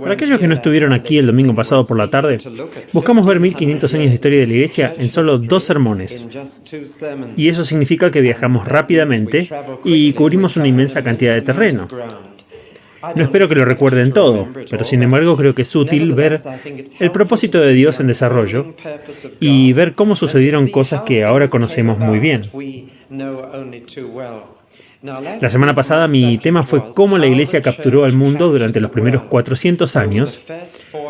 Para aquellos que no estuvieron aquí el domingo pasado por la tarde, buscamos ver 1500 años de historia de la Iglesia en solo 2 sermones. Y eso significa que viajamos rápidamente y cubrimos una inmensa cantidad de terreno. No espero que lo recuerden todo, pero sin embargo creo que es útil ver el propósito de Dios en desarrollo y ver cómo sucedieron cosas que ahora conocemos muy bien. La semana pasada mi tema fue cómo la Iglesia capturó al mundo durante los primeros 400 años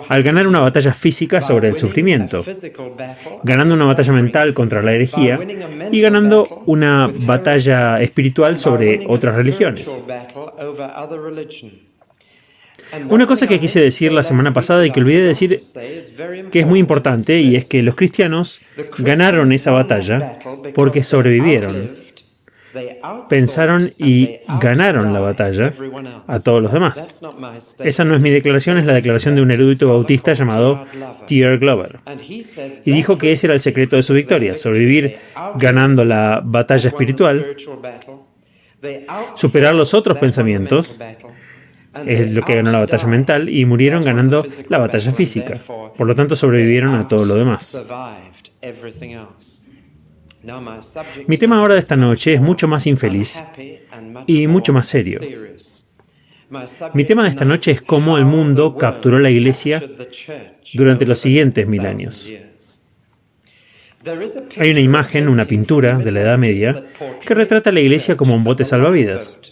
al ganar una batalla física sobre el sufrimiento, ganando una batalla mental contra la herejía y ganando una batalla espiritual sobre otras religiones. Una cosa que quise decir la semana pasada y que olvidé decir que es muy importante y es que los cristianos ganaron esa batalla porque sobrevivieron. Pensaron y ganaron la batalla a todos los demás. Esa no es mi declaración, es la declaración de un erudito bautista llamado T.R. Glover. Y dijo que ese era el secreto de su victoria, sobrevivir ganando la batalla espiritual, superar los otros pensamientos, es lo que ganó la batalla mental, y murieron ganando la batalla física. Por lo tanto, sobrevivieron a todo lo demás. Mi tema ahora de esta noche es mucho más infeliz y mucho más serio. Mi tema de esta noche es cómo el mundo capturó la Iglesia durante los siguientes 1000 años. Hay una imagen, una pintura de la Edad Media que retrata a la Iglesia como un bote salvavidas.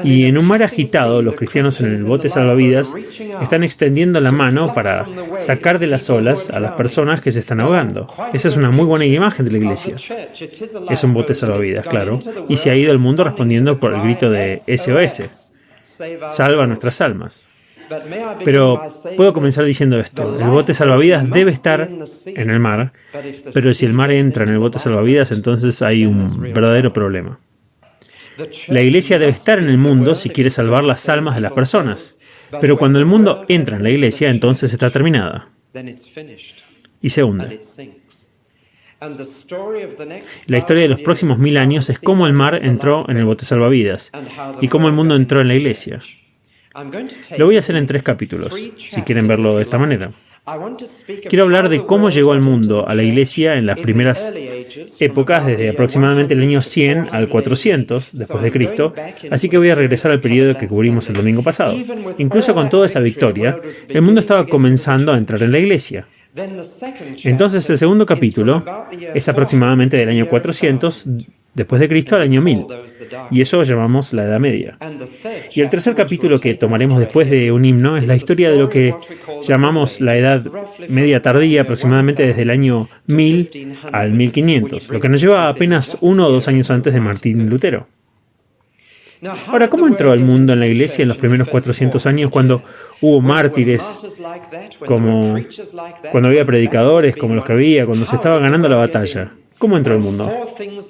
Y en un mar agitado, los cristianos en el bote salvavidas están extendiendo la mano para sacar de las olas a las personas que se están ahogando. Esa es una muy buena imagen de la Iglesia. Es un bote salvavidas, claro, y se ha ido al mundo respondiendo por el grito de SOS. Salva nuestras almas. Pero puedo comenzar diciendo esto. El bote salvavidas debe estar en el mar, pero si el mar entra en el bote salvavidas, entonces hay un verdadero problema. La Iglesia debe estar en el mundo si quiere salvar las almas de las personas, pero cuando el mundo entra en la Iglesia, entonces está terminada y se hunde. La historia de los próximos 1000 años es cómo el mar entró en el bote salvavidas y cómo el mundo entró en la Iglesia. Lo voy a hacer en 3 capítulos, si quieren verlo de esta manera. Quiero hablar de cómo llegó al mundo, a la Iglesia, en las primeras épocas, desde aproximadamente el año 100 al 400 después de Cristo, así que voy a regresar al periodo que cubrimos el domingo pasado. Incluso con toda esa victoria, el mundo estaba comenzando a entrar en la Iglesia. Entonces el segundo capítulo es aproximadamente del año 400 después de Cristo al año 1000, y eso llamamos la Edad Media. Y el tercer capítulo que tomaremos después de un himno es la historia de lo que llamamos la Edad Media tardía, aproximadamente desde el año 1000 al 1500, lo que nos lleva apenas 1 o 2 años antes de Martín Lutero. Ahora, ¿cómo entró el mundo en la Iglesia en los primeros 400 años cuando hubo mártires, cuando había predicadores como los que había, cuando se estaba ganando la batalla? ¿Cómo entró el mundo?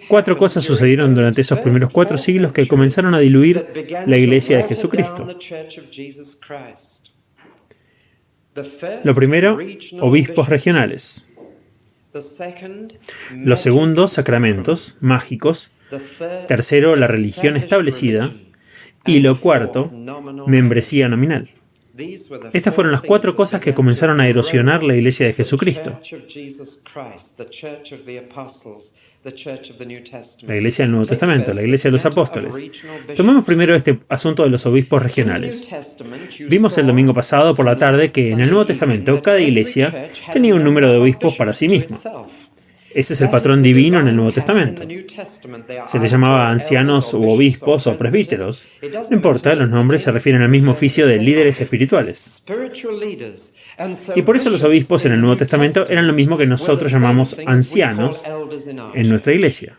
4 cosas sucedieron durante esos primeros 4 siglos que comenzaron a diluir la Iglesia de Jesucristo. Lo primero, obispos regionales. Lo segundo, sacramentos mágicos. Tercero, la religión establecida. Y lo cuarto, membresía nominal. Estas fueron las 4 cosas que comenzaron a erosionar la Iglesia de Jesucristo. La Iglesia del Nuevo Testamento, la Iglesia de los Apóstoles. Tomemos primero este asunto de los obispos regionales. Vimos el domingo pasado por la tarde que en el Nuevo Testamento cada iglesia tenía un número de obispos para sí misma. Ese es el patrón divino en el Nuevo Testamento. Se les llamaba ancianos u obispos o presbíteros. No importa, los nombres se refieren al mismo oficio de líderes espirituales. Y por eso los obispos en el Nuevo Testamento eran lo mismo que nosotros llamamos ancianos en nuestra iglesia.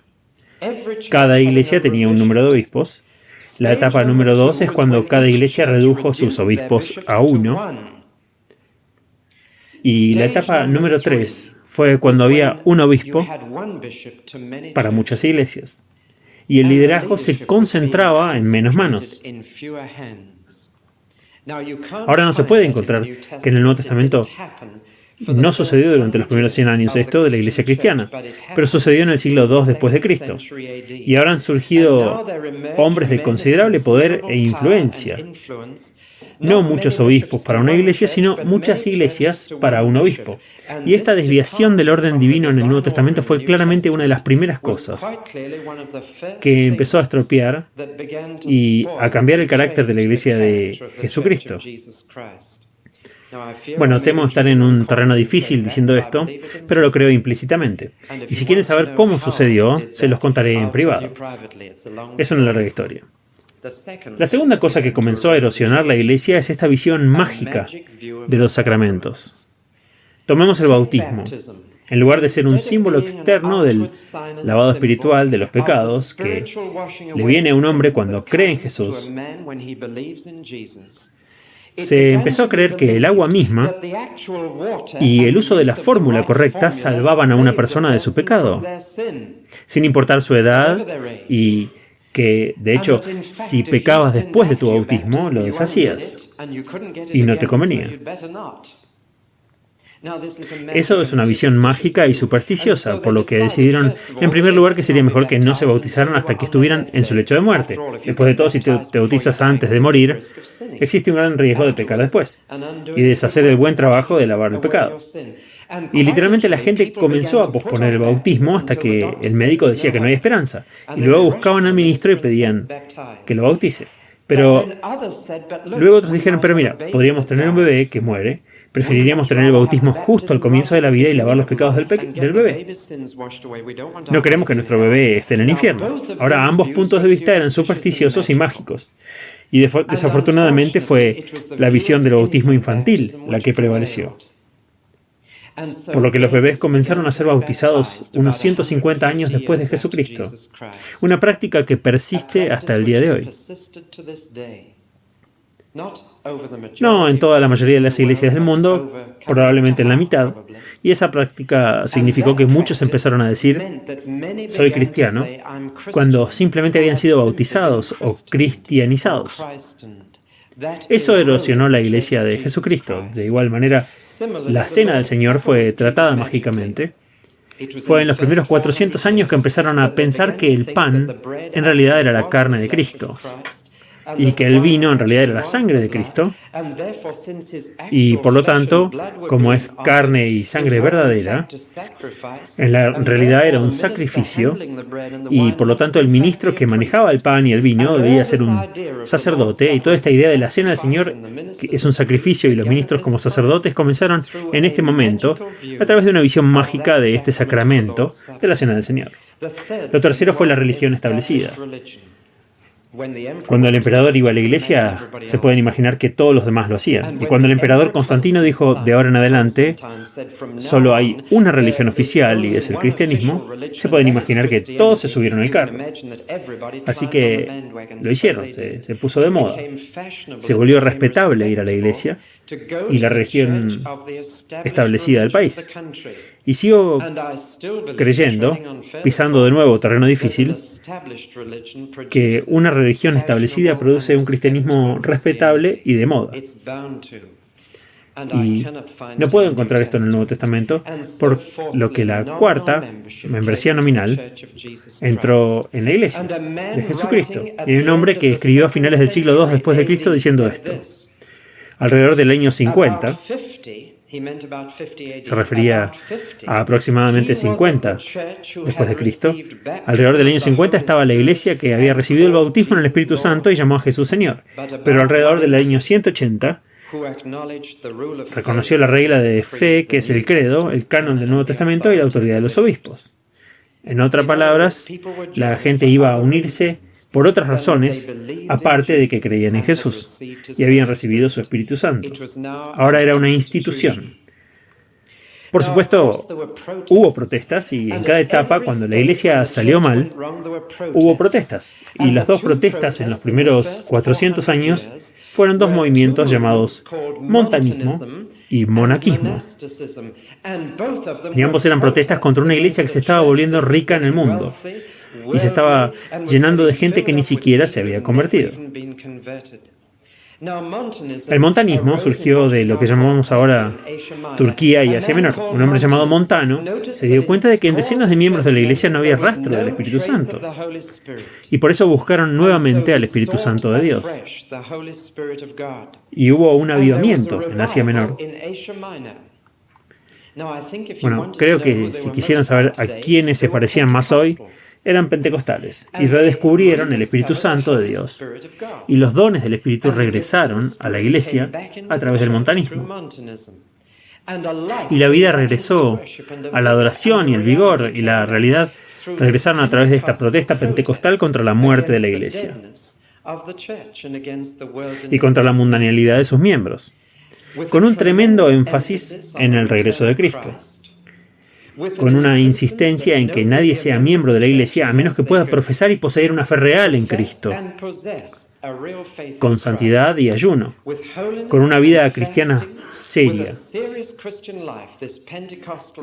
Cada iglesia tenía un número de obispos. La etapa número 2 es cuando cada iglesia redujo sus obispos a 1. Y la etapa número 3 fue cuando había un obispo para muchas iglesias. Y el liderazgo se concentraba en menos manos. Ahora no se puede encontrar que en el Nuevo Testamento no sucedió durante los primeros 100 años esto de la iglesia cristiana, pero sucedió en el siglo II después de Cristo. Y ahora han surgido hombres de considerable poder e influencia. No muchos obispos para una iglesia, sino muchas iglesias para un obispo. Y esta desviación del orden divino en el Nuevo Testamento fue claramente una de las primeras cosas que empezó a estropear y a cambiar el carácter de la iglesia de Jesucristo. Bueno, temo estar en un terreno difícil diciendo esto, pero lo creo implícitamente. Y si quieren saber cómo sucedió, se los contaré en privado. Es una larga historia. La segunda cosa que comenzó a erosionar la iglesia es esta visión mágica de los sacramentos. Tomemos el bautismo. En lugar de ser un símbolo externo del lavado espiritual de los pecados que le viene a un hombre cuando cree en Jesús, se empezó a creer que el agua misma y el uso de la fórmula correcta salvaban a una persona de su pecado, sin importar su edad, y que, de hecho, si pecabas después de tu bautismo, lo deshacías y no te convenía. Eso es una visión mágica y supersticiosa, por lo que decidieron, en primer lugar, que sería mejor que no se bautizaran hasta que estuvieran en su lecho de muerte. Después de todo, si te bautizas antes de morir, existe un gran riesgo de pecar después y deshacer el buen trabajo de lavar el pecado. Y literalmente la gente comenzó a posponer el bautismo hasta que el médico decía que no hay esperanza. Y luego buscaban al ministro y pedían que lo bautice. Pero luego otros dijeron, pero mira, podríamos tener un bebé que muere, preferiríamos tener el bautismo justo al comienzo de la vida y lavar los pecados del bebé. No queremos que nuestro bebé esté en el infierno. Ahora, ambos puntos de vista eran supersticiosos y mágicos. Y desafortunadamente fue la visión del bautismo infantil la que prevaleció. Por lo que los bebés comenzaron a ser bautizados unos 150 años después de Jesucristo, una práctica que persiste hasta el día de hoy. No en toda la mayoría de las iglesias del mundo, probablemente en la mitad, y esa práctica significó que muchos empezaron a decir, soy cristiano, cuando simplemente habían sido bautizados o cristianizados. Eso erosionó la iglesia de Jesucristo. De igual manera, la cena del Señor fue tratada mágicamente. Fue en los primeros 400 años que empezaron a pensar que el pan en realidad era la carne de Cristo y que el vino en realidad era la sangre de Cristo. Y por lo tanto, como es carne y sangre verdadera, en realidad era un sacrificio, y por lo tanto el ministro que manejaba el pan y el vino debía ser un sacerdote, y toda esta idea de la cena del Señor, que es un sacrificio, y los ministros como sacerdotes comenzaron en este momento a través de una visión mágica de este sacramento de la cena del Señor. Lo tercero fue la religión establecida. Cuando el emperador iba a la iglesia, se pueden imaginar que todos los demás lo hacían. Y cuando el emperador Constantino dijo, de ahora en adelante, solo hay una religión oficial y es el cristianismo, se pueden imaginar que todos se subieron al carro. Así que lo hicieron, se puso de moda. Se volvió respetable ir a la iglesia y la religión establecida del país. Y sigo creyendo, pisando de nuevo terreno difícil, que una religión establecida produce un cristianismo respetable y de moda. Y no puedo encontrar esto en el Nuevo Testamento, por lo que la cuarta, membresía nominal, entró en la iglesia de Jesucristo. Y hay un hombre que escribió a finales del siglo II después de Cristo diciendo esto. Alrededor del año 50, se refería a aproximadamente 50 después de Cristo. Alrededor del año 50 estaba la iglesia que había recibido el bautismo en el Espíritu Santo y llamó a Jesús Señor. Pero alrededor del año 180 reconoció la regla de fe, que es el credo, el canon del Nuevo Testamento y la autoridad de los obispos. En otras palabras, la gente iba a unirse por otras razones, aparte de que creían en Jesús y habían recibido su Espíritu Santo. Ahora era una institución. Por supuesto, hubo protestas y en cada etapa, cuando la iglesia salió mal, hubo protestas. Y las dos protestas en los primeros 400 años fueron dos movimientos llamados montanismo y monaquismo. Y ambos eran protestas contra una iglesia que se estaba volviendo rica en el mundo y se estaba llenando de gente que ni siquiera se había convertido. El montanismo surgió de lo que llamamos ahora Turquía y Asia Menor. Un hombre llamado Montano se dio cuenta de que en decenas de miembros de la Iglesia no había rastro del Espíritu Santo. Y por eso buscaron nuevamente al Espíritu Santo de Dios. Y hubo un avivamiento en Asia Menor. Bueno, creo que si quisieran saber a quiénes se parecían más hoy, eran pentecostales y redescubrieron el Espíritu Santo de Dios. Y los dones del Espíritu regresaron a la Iglesia a través del montanismo. Y la vida regresó a la adoración y el vigor y la realidad regresaron a través de esta protesta pentecostal contra la muerte de la Iglesia y contra la mundanalidad de sus miembros, con un tremendo énfasis en el regreso de Cristo, con una insistencia en que nadie sea miembro de la Iglesia a menos que pueda profesar y poseer una fe real en Cristo, con santidad y ayuno, con una vida cristiana seria.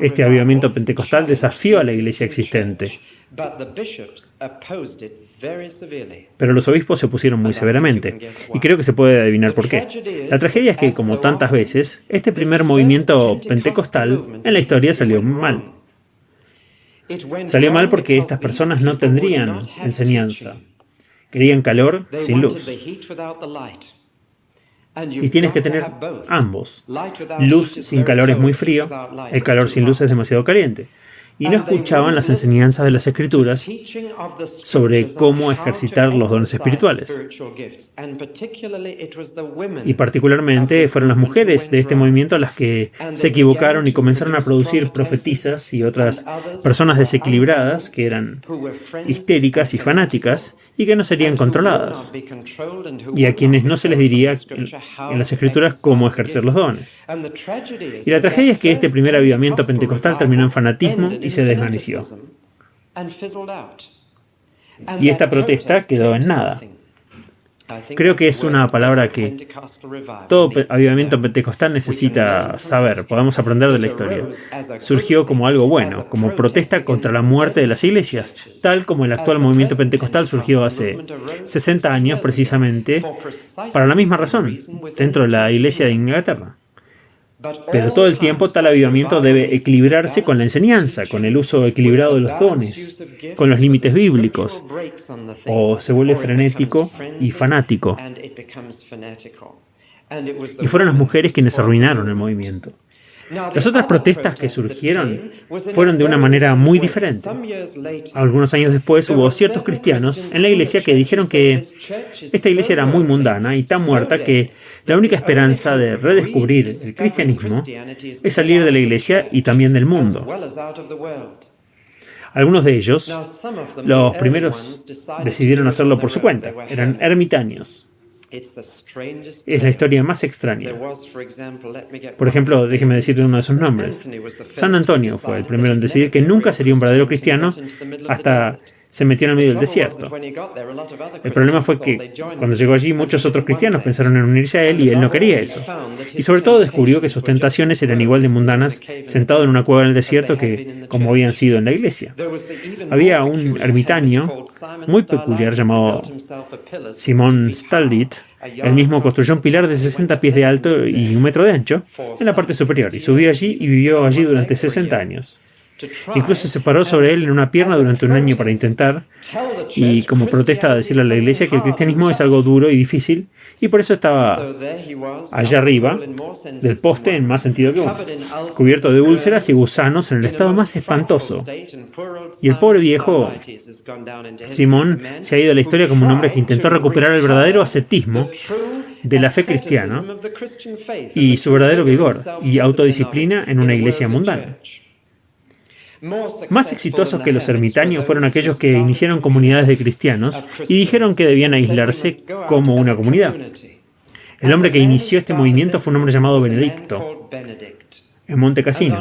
Este avivamiento pentecostal desafió a la Iglesia existente, pero los obispos se opusieron muy severamente, y creo que se puede adivinar por qué. La tragedia es que, como tantas veces, este primer movimiento pentecostal en la historia salió mal. Salió mal porque estas personas no tendrían enseñanza. Querían calor sin luz. Y tienes que tener ambos. Luz sin calor es muy frío, el calor sin luz es demasiado caliente. Y no escuchaban las enseñanzas de las Escrituras sobre cómo ejercitar los dones espirituales. Y particularmente fueron las mujeres de este movimiento las que se equivocaron y comenzaron a producir profetisas y otras personas desequilibradas que eran histéricas y fanáticas y que no serían controladas, y a quienes no se les diría en las Escrituras cómo ejercer los dones. Y la tragedia es que este primer avivamiento pentecostal terminó en fanatismo y se desvaneció. Y esta protesta quedó en nada. Creo que es una palabra que todo avivamiento pentecostal necesita saber, podamos aprender de la historia. Surgió como algo bueno, como protesta contra la muerte de las iglesias, tal como el actual movimiento pentecostal surgió hace 60 años precisamente para la misma razón, dentro de la iglesia de Inglaterra. Pero todo el tiempo tal avivamiento debe equilibrarse con la enseñanza, con el uso equilibrado de los dones, con los límites bíblicos, o se vuelve frenético y fanático. Y fueron las mujeres quienes arruinaron el movimiento. Las otras protestas que surgieron fueron de una manera muy diferente. Algunos años después hubo ciertos cristianos en la iglesia que dijeron que esta iglesia era muy mundana y tan muerta que la única esperanza de redescubrir el cristianismo es salir de la iglesia y también del mundo. Algunos de ellos, los primeros, decidieron hacerlo por su cuenta. Eran ermitaños. Es la historia más extraña. Por ejemplo, déjeme decir uno de sus nombres. San Antonio fue el primero en decidir que nunca sería un verdadero cristiano hasta se metió en el medio del desierto. El problema fue que cuando llegó allí muchos otros cristianos pensaron en unirse a él y él no quería eso. Y sobre todo descubrió que sus tentaciones eran igual de mundanas sentado en una cueva en el desierto que como habían sido en la iglesia. Había un ermitaño muy peculiar llamado Simón Stallit. Él mismo construyó un pilar de 60 pies de alto y 1 metro de ancho en la parte superior y subió allí y vivió allí durante 60 años. Incluso se paró sobre él en una pierna durante un año para intentar, y como protesta a decirle a la iglesia que el cristianismo es algo duro y difícil, y por eso estaba allá arriba del poste en más sentido que uno, cubierto de úlceras y gusanos en el estado más espantoso. Y el pobre viejo Simón se ha ido a la historia como un hombre que intentó recuperar el verdadero ascetismo de la fe cristiana y su verdadero vigor y autodisciplina en una iglesia mundana. Más exitosos que los ermitaños fueron aquellos que iniciaron comunidades de cristianos y dijeron que debían aislarse como una comunidad. El hombre que inició este movimiento fue un hombre llamado Benedicto, en Monte Cassino.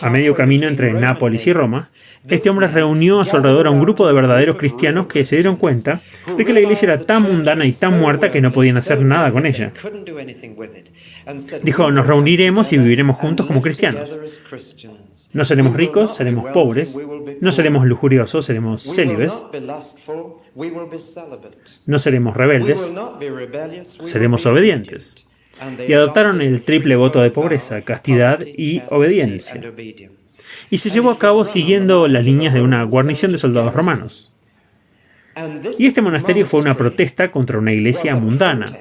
A medio camino entre Nápoles y Roma, este hombre reunió a su alrededor a un grupo de verdaderos cristianos que se dieron cuenta de que la iglesia era tan mundana y tan muerta que no podían hacer nada con ella. Dijo, nos reuniremos y viviremos juntos como cristianos. No seremos ricos, seremos pobres. No seremos lujuriosos, seremos célibes. No seremos rebeldes, seremos obedientes. Y adoptaron el triple voto de pobreza, castidad y obediencia. Y se llevó a cabo siguiendo las líneas de una guarnición de soldados romanos. Y este monasterio fue una protesta contra una iglesia mundana.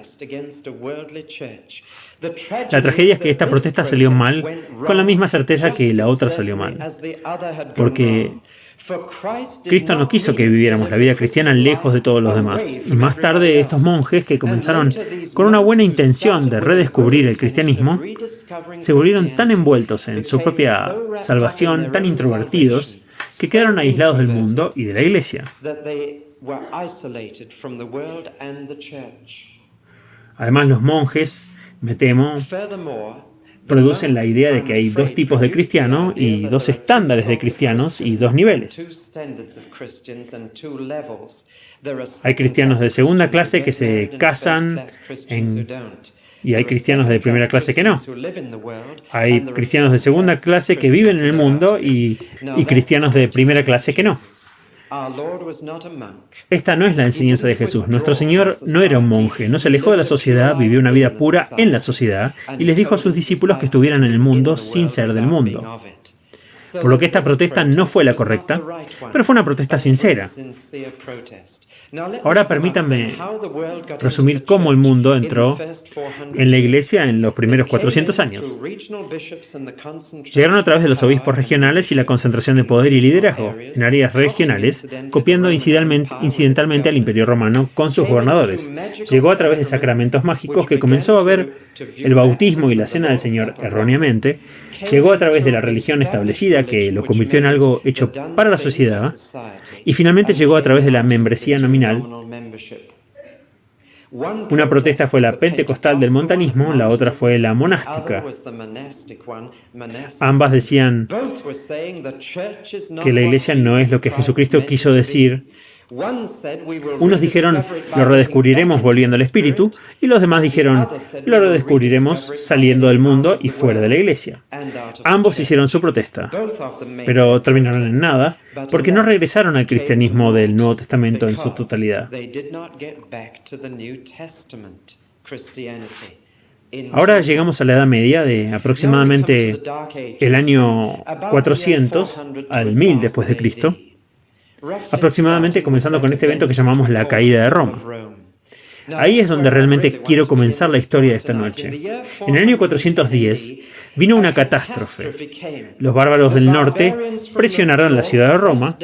La tragedia es que esta protesta salió mal con la misma certeza que la otra salió mal. Porque Cristo no quiso que viviéramos la vida cristiana lejos de todos los demás. Y más tarde estos monjes que comenzaron con una buena intención de redescubrir el cristianismo, se volvieron tan envueltos en su propia salvación, tan introvertidos, que quedaron aislados del mundo y de la iglesia. Además, los monjes, me temo, producen la idea de que hay dos tipos de cristiano y dos estándares de cristianos y dos niveles. Hay cristianos de segunda clase que se casan y hay cristianos de primera clase que no. Hay cristianos de segunda clase que viven en el mundo y cristianos de primera clase que no. Esta no es la enseñanza de Jesús. Nuestro Señor no era un monje, no se alejó de la sociedad, vivió una vida pura en la sociedad y les dijo a sus discípulos que estuvieran en el mundo sin ser del mundo. Por lo que esta protesta no fue la correcta, pero fue una protesta sincera. Ahora permítanme resumir cómo el mundo entró en la iglesia en los primeros 400 años. Llegaron a través de los obispos regionales y la concentración de poder y liderazgo en áreas regionales, copiando incidentalmente al Imperio Romano con sus gobernadores. Llegó a través de sacramentos mágicos que comenzó a ver el bautismo y la cena del Señor erróneamente. Llegó a través de la religión establecida que lo convirtió en algo hecho para la sociedad y finalmente llegó a través de la membresía nominal. Una protesta fue la pentecostal del montanismo, la otra fue la monástica. Ambas decían que la iglesia no es lo que Jesucristo quiso decir. Unos dijeron, lo redescubriremos volviendo al Espíritu, y los demás dijeron, lo redescubriremos saliendo del mundo y fuera de la iglesia. Ambos hicieron su protesta, pero terminaron en nada, porque no regresaron al cristianismo del Nuevo Testamento en su totalidad. Ahora llegamos a la Edad Media de aproximadamente el año 400 al 1000 después de Cristo. Aproximadamente comenzando con este evento que llamamos la caída de Roma. Ahí es donde realmente quiero comenzar la historia de esta noche. En el año 410 vino una catástrofe. Los bárbaros del norte presionaron la ciudad de Roma.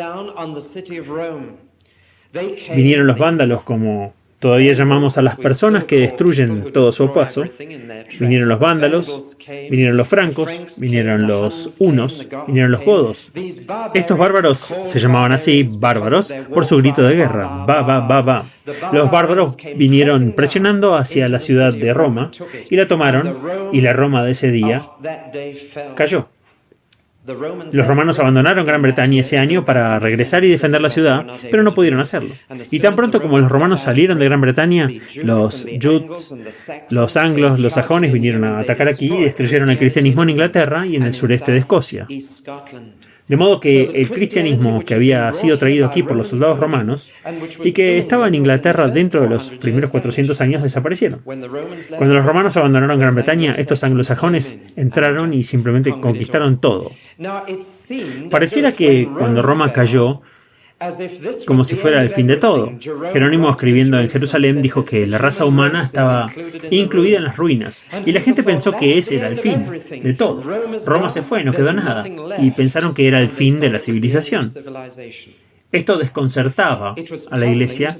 Vinieron los vándalos, como todavía llamamos a las personas que destruyen todo su paso. Vinieron los vándalos, vinieron los francos, vinieron los hunos, vinieron los godos. Estos bárbaros se llamaban así, bárbaros, por su grito de guerra, ba, ba, ba, ba. Los bárbaros vinieron presionando hacia la ciudad de Roma y la tomaron, y la Roma de ese día cayó. Los romanos abandonaron Gran Bretaña ese año para regresar y defender la ciudad, pero no pudieron hacerlo. Y tan pronto como los romanos salieron de Gran Bretaña, los Jutes, los anglos, los sajones vinieron a atacar aquí y destruyeron el cristianismo en Inglaterra y en el sureste de Escocia. De modo que el cristianismo que había sido traído aquí por los soldados romanos y que estaba en Inglaterra dentro de los primeros 400 años desaparecieron. Cuando los romanos abandonaron Gran Bretaña, estos anglosajones entraron y simplemente conquistaron todo. Pareciera que cuando Roma cayó, como si fuera el fin de todo. Jerónimo, escribiendo en Jerusalén, dijo que la raza humana estaba incluida en las ruinas, y la gente pensó que ese era el fin de todo. Roma se fue, no quedó nada, y pensaron que era el fin de la civilización. Esto desconcertaba a la iglesia,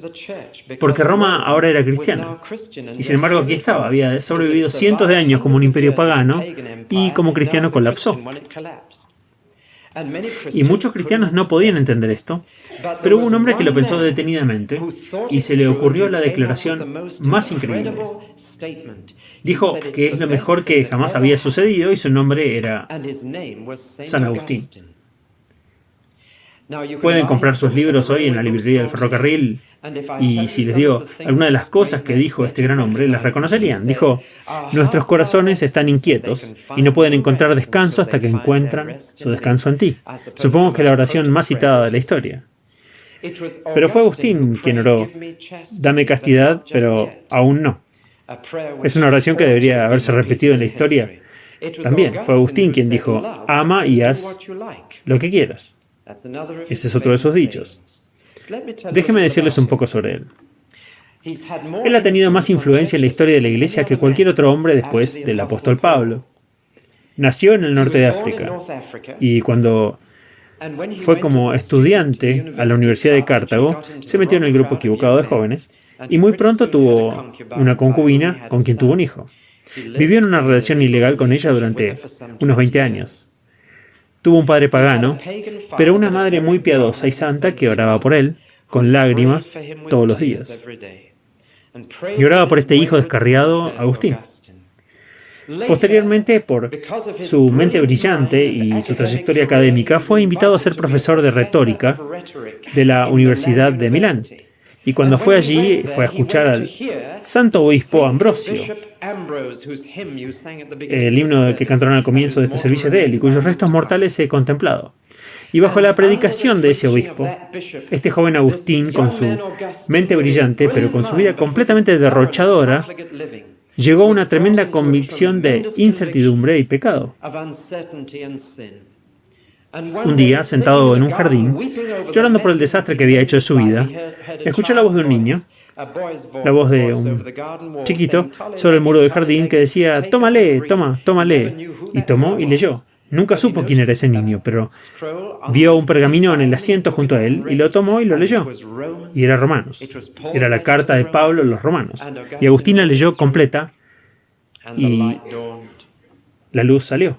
porque Roma ahora era cristiana. Y sin embargo aquí estaba, había sobrevivido cientos de años como un imperio pagano, y como cristiano colapsó. Y muchos cristianos no podían entender esto, pero hubo un hombre que lo pensó detenidamente y se le ocurrió la declaración más increíble. Dijo que es lo mejor que jamás había sucedido y su nombre era San Agustín. Pueden comprar sus libros hoy en la librería del ferrocarril y si les digo alguna de las cosas que dijo este gran hombre, las reconocerían. Dijo, nuestros corazones están inquietos y no pueden encontrar descanso hasta que encuentran su descanso en ti. Supongo que la oración más citada de la historia. Pero fue Agustín quien oró: dame castidad, pero aún no. Es una oración que debería haberse repetido en la historia. También fue Agustín quien dijo: ama y haz lo que quieras. Ese es otro de sus dichos. Déjenme decirles un poco sobre él. Él ha tenido más influencia en la historia de la Iglesia que cualquier otro hombre después del apóstol Pablo. Nació en el norte de África y cuando fue como estudiante a la Universidad de Cartago, se metió en el grupo equivocado de jóvenes y muy pronto tuvo una concubina con quien tuvo un hijo. Vivió en una relación ilegal con ella durante unos 20 años. Tuvo un padre pagano, pero una madre muy piadosa y santa que oraba por él, con lágrimas, todos los días. Y oraba por este hijo descarriado, Agustín. Posteriormente, por su mente brillante y su trayectoria académica, fue invitado a ser profesor de retórica de la Universidad de Milán. Y cuando fue allí, fue a escuchar al santo obispo Ambrosio, el himno que cantaron al comienzo de este servicio de él, y cuyos restos mortales he contemplado. Y bajo la predicación de ese obispo, este joven Agustín, con su mente brillante, pero con su vida completamente derrochadora, llegó a una tremenda convicción de incertidumbre y pecado. Un día, sentado en un jardín, llorando por el desastre que había hecho de su vida, escuchó la voz de un niño, la voz de un chiquito, sobre el muro del jardín que decía: tómale, tómale. Y tomó y leyó. Nunca supo quién era ese niño, pero vio un pergamino en el asiento junto a él y lo tomó y lo leyó. Y era Romanos. Era la carta de Pablo a los romanos. Y Agustín la leyó completa y la luz salió.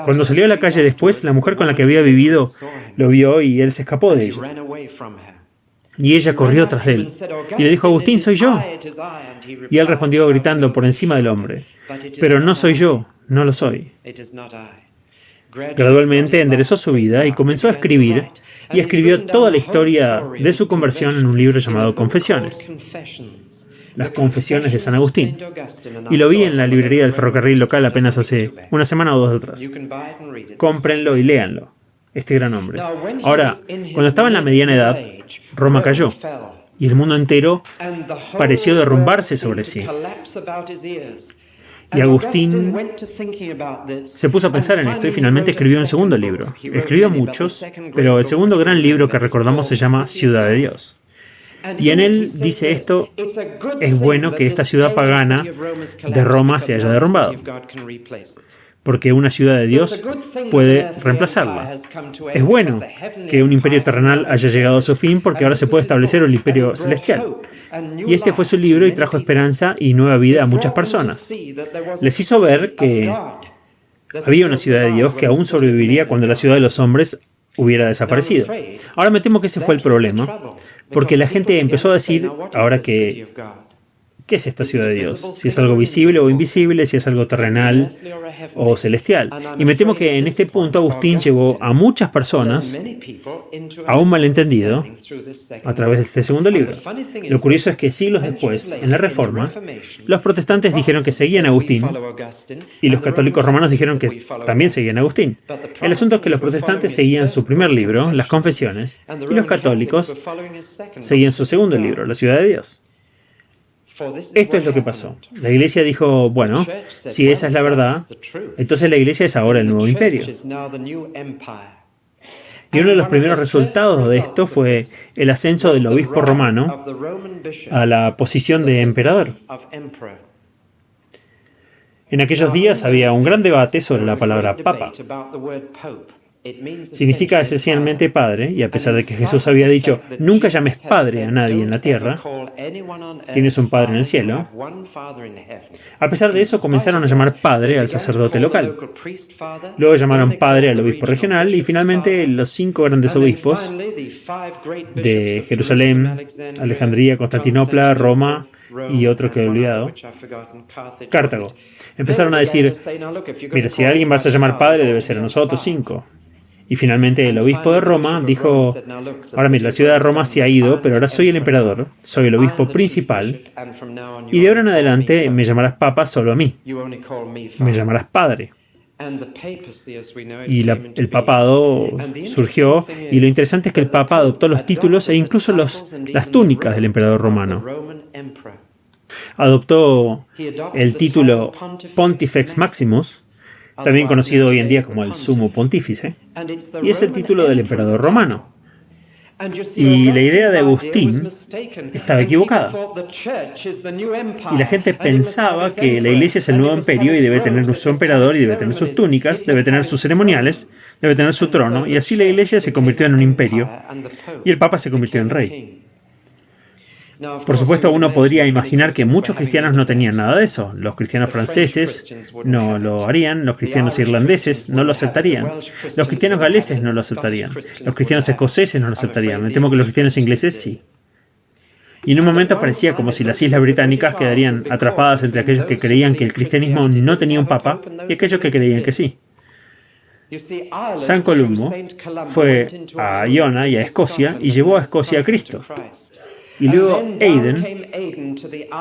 Cuando salió a la calle después, la mujer con la que había vivido lo vio y él se escapó de ella. Y ella corrió tras de él y le dijo: Agustín, soy yo. Y él respondió gritando por encima del hombre: pero no soy yo, no lo soy. Gradualmente enderezó su vida y comenzó a escribir, y escribió toda la historia de su conversión en un libro llamado Confesiones. Las Confesiones de San Agustín. Y lo vi en la librería del ferrocarril local apenas hace una semana o dos atrás. Cómprenlo y léanlo. Este gran hombre. Ahora, cuando estaba en la mediana edad, Roma cayó y el mundo entero pareció derrumbarse sobre sí. Y Agustín se puso a pensar en esto y finalmente escribió un segundo libro. Escribió muchos, pero el segundo gran libro que recordamos se llama Ciudad de Dios. Y en él dice esto: es bueno que esta ciudad pagana de Roma se haya derrumbado, porque una ciudad de Dios puede reemplazarla. Es bueno que un imperio terrenal haya llegado a su fin, porque ahora se puede establecer un imperio celestial. Y este fue su libro y trajo esperanza y nueva vida a muchas personas. Les hizo ver que había una ciudad de Dios que aún sobreviviría cuando la ciudad de los hombres hubiera desaparecido. Ahora me temo que ese fue el problema, porque la gente empezó a decir, ahora que ¿qué es esta ciudad de Dios? Si es algo visible o invisible, si es algo terrenal o celestial. Y me temo que en este punto Agustín llevó a muchas personas a un malentendido a través de este segundo libro. Lo curioso es que siglos después, en la Reforma, los protestantes dijeron que seguían a Agustín y los católicos romanos dijeron que también seguían a Agustín. El asunto es que los protestantes seguían su primer libro, las Confesiones, y los católicos seguían su segundo libro, la Ciudad de Dios. Esto es lo que pasó. La iglesia dijo: bueno, si esa es la verdad, entonces la iglesia es ahora el nuevo imperio. Y uno de los primeros resultados de esto fue el ascenso del obispo romano a la posición de emperador. En aquellos días había un gran debate sobre la palabra papa. Significa esencialmente padre, y a pesar de que Jesús había dicho: nunca llames padre a nadie en la tierra, tienes un padre en el cielo. A pesar de eso, comenzaron a llamar padre al sacerdote local. Luego llamaron padre al obispo regional, y finalmente los 5 grandes obispos de Jerusalén, Alejandría, Constantinopla, Roma y otro que he olvidado, Cartago, empezaron a decir: mira, si a alguien vas a llamar padre, debe ser a nosotros 5. Y finalmente el obispo de Roma dijo: ahora mira, la ciudad de Roma se ha ido, pero ahora soy el emperador, soy el obispo principal, y de ahora en adelante me llamarás papa solo a mí, me llamarás padre. Y el papado surgió, y lo interesante es que el papa adoptó los títulos e incluso las túnicas del emperador romano. Adoptó el título Pontifex Maximus, también conocido hoy en día como el Sumo Pontífice, y es el título del emperador romano. Y la idea de Agustín estaba equivocada. Y la gente pensaba que la iglesia es el nuevo imperio y debe tener su emperador y debe tener sus túnicas, debe tener sus ceremoniales, debe tener su trono, y así la iglesia se convirtió en un imperio y el papa se convirtió en rey. Por supuesto, uno podría imaginar que muchos cristianos no tenían nada de eso. Los cristianos franceses no lo harían, los cristianos irlandeses no lo aceptarían, los cristianos galeses no lo aceptarían, los cristianos escoceses no lo aceptarían. Me temo que los cristianos ingleses sí. Y en un momento parecía como si las islas británicas quedarían atrapadas entre aquellos que creían que el cristianismo no tenía un papa y aquellos que creían que sí. San Columbo fue a Iona y a Escocia y llevó a Escocia a Cristo. Y luego Aidan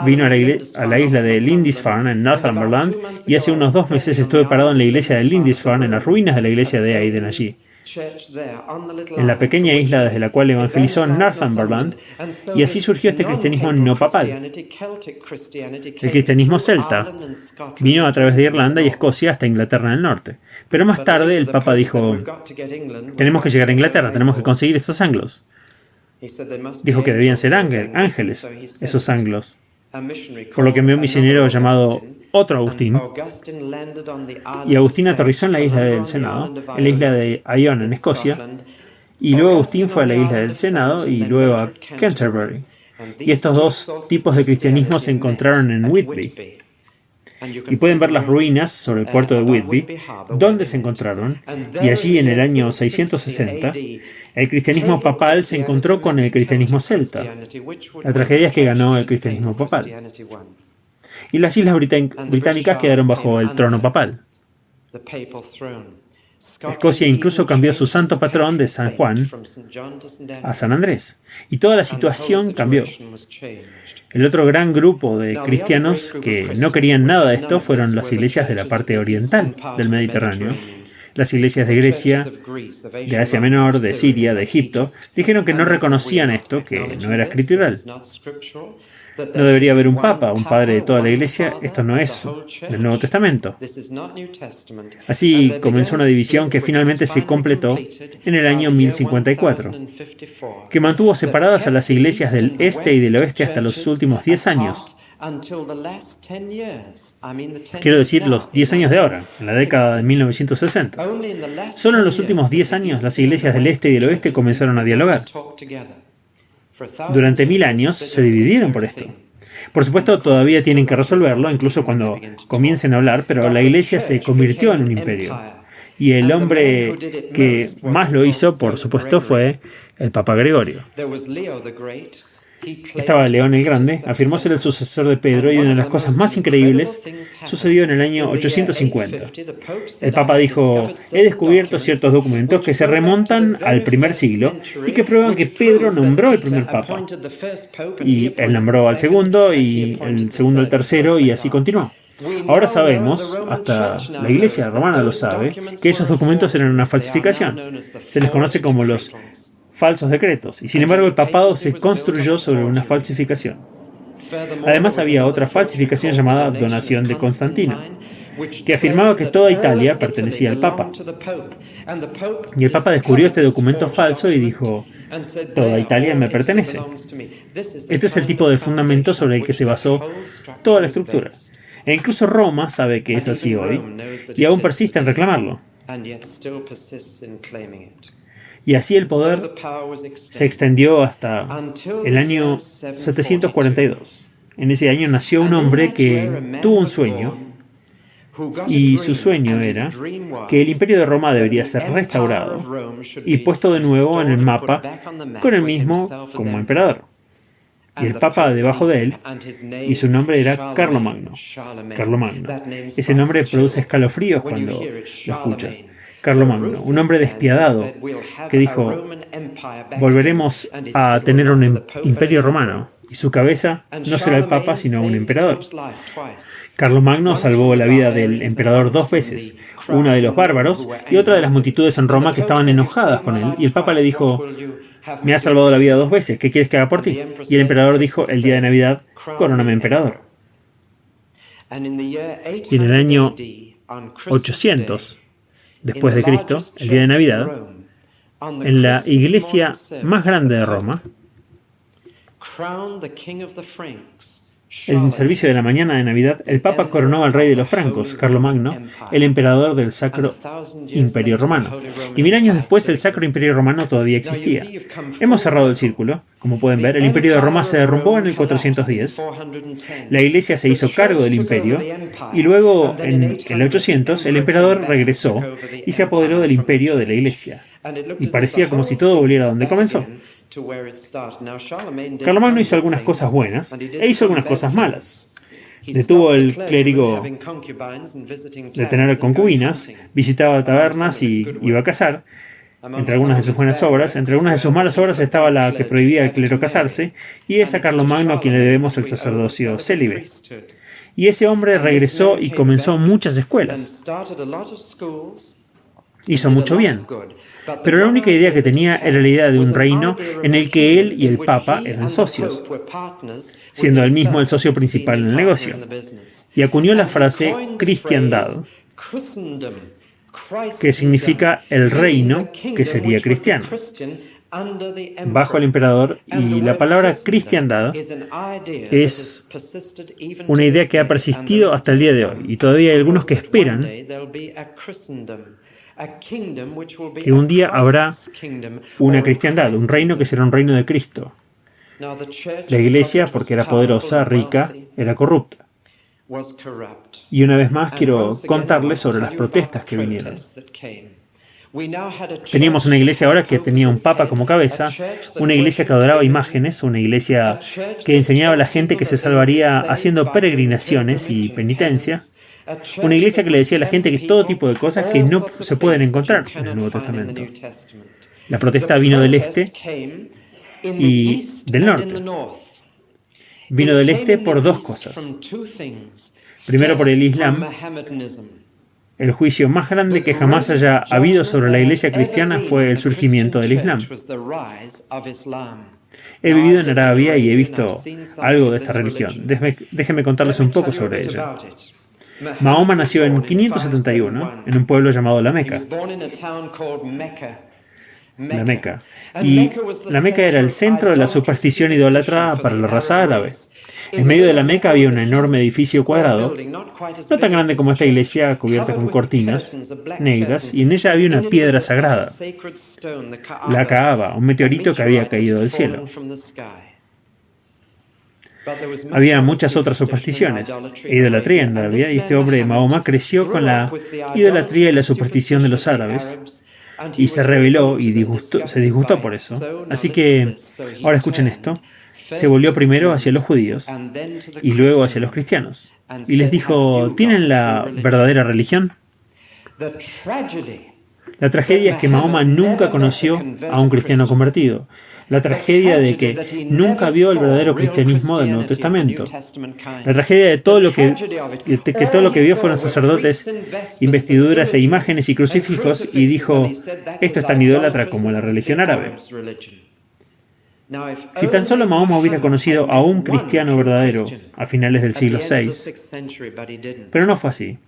vino a la isla de Lindisfarne en Northumberland y hace unos 2 meses estuve parado en la iglesia de Lindisfarne, en las ruinas de la iglesia de Aidan allí, en la pequeña isla desde la cual evangelizó Northumberland, y así surgió este cristianismo no papal. El cristianismo celta vino a través de Irlanda y Escocia hasta Inglaterra del Norte. Pero más tarde el Papa dijo, tenemos que llegar a Inglaterra, tenemos que conseguir estos anglos. Dijo que debían ser ángeles, esos anglos. Por lo que envió un misionero llamado otro Agustín, y Agustín aterrizó en la isla del Senado, en la isla de Iona, en Escocia, y luego Agustín fue a la isla del Senado y luego a Canterbury. Y estos dos tipos de cristianismo se encontraron en Whitby. Y pueden ver las ruinas sobre el puerto de Whitby, donde se encontraron, y allí en el año 660, el cristianismo papal se encontró con el cristianismo celta. La tragedia es que ganó el cristianismo papal. Y las islas británicas quedaron bajo el trono papal. Escocia incluso cambió su santo patrón de San Juan a San Andrés. Y toda la situación cambió. El otro gran grupo de cristianos que no querían nada de esto fueron las iglesias de la parte oriental del Mediterráneo. Las iglesias de Grecia, de Asia Menor, de Siria, de Egipto, dijeron que no reconocían esto, que no era escritural. No debería haber un papa, un padre de toda la iglesia. Esto no es del Nuevo Testamento. Así comenzó una división que finalmente se completó en el año 1054, que mantuvo separadas a las iglesias del este y del oeste hasta los últimos 10 años. Quiero decir, los 10 años de ahora, en la década de 1960. Solo en los últimos 10 años las iglesias del este y del oeste comenzaron a dialogar. Durante 1000 años se dividieron por esto. Por supuesto, todavía tienen que resolverlo, incluso cuando comiencen a hablar, pero la iglesia se convirtió en un imperio. Y el hombre que más lo hizo, por supuesto, fue el Papa Gregorio. Estaba León el Grande, afirmó ser el sucesor de Pedro, y una de las cosas más increíbles sucedió en el año 850. El Papa dijo, he descubierto ciertos documentos que se remontan al primer siglo y que prueban que Pedro nombró al primer Papa. Y él nombró al segundo, y el segundo al tercero, y así continuó. Ahora sabemos, hasta la Iglesia romana lo sabe, que esos documentos eran una falsificación. Se les conoce como los falsos decretos, y sin embargo el papado se construyó sobre una falsificación. Además había otra falsificación llamada Donación de Constantino, que afirmaba que toda Italia pertenecía al Papa. Y el Papa descubrió este documento falso y dijo, toda Italia me pertenece. Este es el tipo de fundamento sobre el que se basó toda la estructura. E incluso Roma sabe que es así hoy, y aún persiste en reclamarlo. Y así el poder se extendió hasta el año 742. En ese año nació un hombre que tuvo un sueño, y su sueño era que el imperio de Roma debería ser restaurado y puesto de nuevo en el mapa con él mismo como emperador. Y el papa debajo de él, y su nombre era Carlomagno. Carlomagno. Ese nombre produce escalofríos cuando lo escuchas. Carlomagno, un hombre despiadado que dijo, volveremos a tener un imperio romano. y su cabeza no será el Papa, sino un emperador. Carlomagno salvó la vida del emperador 2 veces, una de los bárbaros y otra de las multitudes en Roma que estaban enojadas con él, y el Papa le dijo: me has salvado la vida 2 veces, ¿qué quieres que haga por ti? Y el emperador dijo: el día de Navidad, coróname emperador. Y en el año 800 después de Cristo, el día de Navidad, en la iglesia más grande de Roma, en el servicio de la mañana de Navidad, el Papa coronó al rey de los francos, Carlomagno, el emperador del Sacro Imperio Romano. Y 1000 años después, el Sacro Imperio Romano todavía existía. Hemos cerrado el círculo. Como pueden ver, el Imperio de Roma se derrumbó en el 410. La Iglesia se hizo cargo del imperio. Y luego, en el 800, el emperador regresó y se apoderó del imperio de la Iglesia. Y parecía como si todo volviera a donde comenzó. Carlomagno hizo algunas cosas buenas e hizo algunas cosas malas. Detuvo el clérigo de tener concubinas, visitaba tabernas y iba a cazar. Entre algunas de sus buenas obras, entre algunas de sus malas obras estaba la que prohibía al clero casarse, y es a Carlomagno a quien le debemos el sacerdocio célibe. Y ese hombre regresó y comenzó muchas escuelas. Hizo mucho bien. Pero la única idea que tenía era la idea de un reino en el que él y el Papa eran socios, siendo él mismo el socio principal en el negocio. Y acuñó la frase cristiandad, que significa el reino que sería cristiano, bajo el emperador, y la palabra cristiandad es una idea que ha persistido hasta el día de hoy, y todavía hay algunos que esperan que un día habrá una cristiandad, un reino que será un reino de Cristo. La iglesia, porque era poderosa, rica, era corrupta. Y una vez más quiero contarles sobre las protestas que vinieron. Teníamos una iglesia ahora que tenía un papa como cabeza, una iglesia que adoraba imágenes, una iglesia que enseñaba a la gente que se salvaría haciendo peregrinaciones y penitencia, una iglesia que le decía a la gente que todo tipo de cosas que no se pueden encontrar en el Nuevo Testamento. La protesta vino del este y del norte. Vino del este por dos cosas. Primero, por el Islam. El juicio más grande que jamás haya habido sobre la iglesia cristiana fue el surgimiento del Islam. He vivido en Arabia y he visto algo de esta religión. Déjenme contarles un poco sobre ella. Mahoma nació en 571 en un pueblo llamado La Meca. La Meca. Y La Meca era el centro de la superstición idólatra para la raza árabe. En medio de La Meca había un enorme edificio cuadrado, no tan grande como esta iglesia, cubierta con cortinas negras, y en ella había una piedra sagrada, la Kaaba, un meteorito que había caído del cielo. Había muchas otras supersticiones e idolatría en Arabia, y este hombre, Mahoma, creció con la idolatría y la superstición de los árabes, y se rebeló y se disgustó por eso. Así que, ahora escuchen esto, se volvió primero hacia los judíos y luego hacia los cristianos. Y les dijo: ¿tienen la verdadera religión? La tragedia es que Mahoma nunca conoció a un cristiano convertido. La tragedia de que nunca vio el verdadero cristianismo del Nuevo Testamento. La tragedia de todo lo que todo lo que vio fueron sacerdotes, investiduras e imágenes y crucifijos, y dijo: esto es tan idólatra como la religión árabe. Si tan solo Mahoma hubiera conocido a un cristiano verdadero a finales del siglo VI, pero no fue así.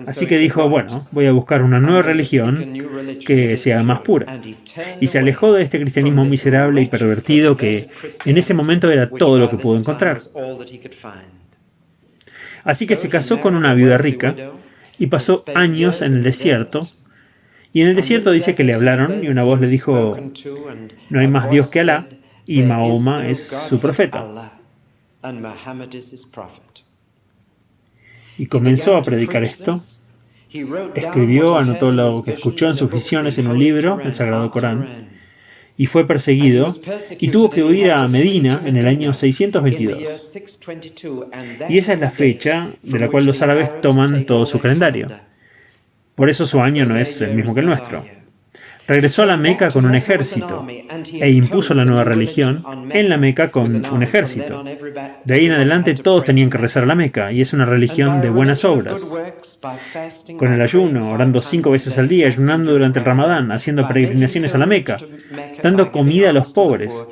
Así que dijo: bueno, voy a buscar una nueva religión que sea más pura. Y se alejó de este cristianismo miserable y pervertido que en ese momento era todo lo que pudo encontrar. Así que se casó con una viuda rica y pasó años en el desierto. Y en el desierto dice que le hablaron y una voz le dijo: no hay más Dios que Alá, y Mahoma es su profeta. Y comenzó a predicar esto. Escribió, anotó lo que escuchó en sus visiones en un libro, el Sagrado Corán, y fue perseguido y tuvo que huir a Medina en el año 622. Y esa es la fecha de la cual los árabes toman todo su calendario. Por eso su año no es el mismo que el nuestro. Regresó a la Meca con un ejército e impuso la nueva religión en la Meca con un ejército. De ahí en adelante todos tenían que rezar a la Meca, y es una religión de buenas obras. Con el ayuno, orando 5 veces al día, ayunando durante el Ramadán, haciendo peregrinaciones a la Meca, dando comida a los pobres,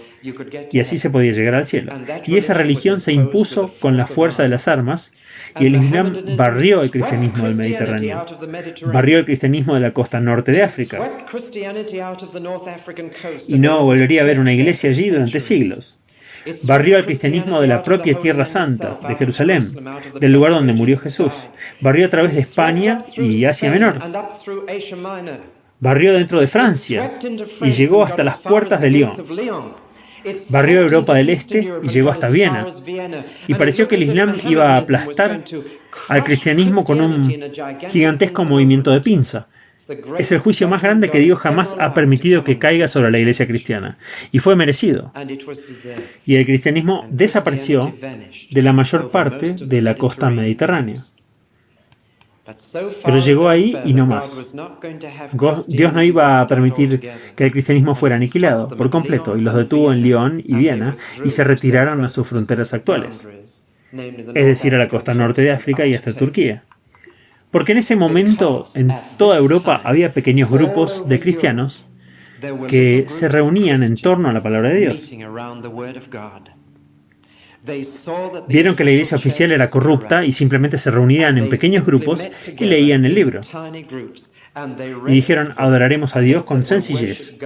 y así se podía llegar al cielo. Y esa religión se impuso con la fuerza de las armas, y el Islam barrió el cristianismo del Mediterráneo, barrió el cristianismo de la costa norte de África, y no volvería a haber una iglesia allí durante siglos. Barrió al cristianismo de la propia Tierra Santa, de Jerusalén, del lugar donde murió Jesús. Barrió a través de España y Asia Menor. Barrió dentro de Francia y llegó hasta las puertas de Lyon. Barrió Europa del Este y llegó hasta Viena. Y pareció que el Islam iba a aplastar al cristianismo con un gigantesco movimiento de pinza. Es el juicio más grande que Dios jamás ha permitido que caiga sobre la iglesia cristiana. Y fue merecido. Y el cristianismo desapareció de la mayor parte de la costa mediterránea. Pero llegó ahí y no más. Dios no iba a permitir que el cristianismo fuera aniquilado por completo, y los detuvo en Lyon y Viena y se retiraron a sus fronteras actuales, es decir, a la costa norte de África y hasta Turquía. Porque en ese momento en toda Europa había pequeños grupos de cristianos que se reunían en torno a la palabra de Dios. Vieron que la iglesia oficial era corrupta y simplemente se reunían en pequeños grupos y leían el libro. Y dijeron: adoraremos a Dios con sencillez,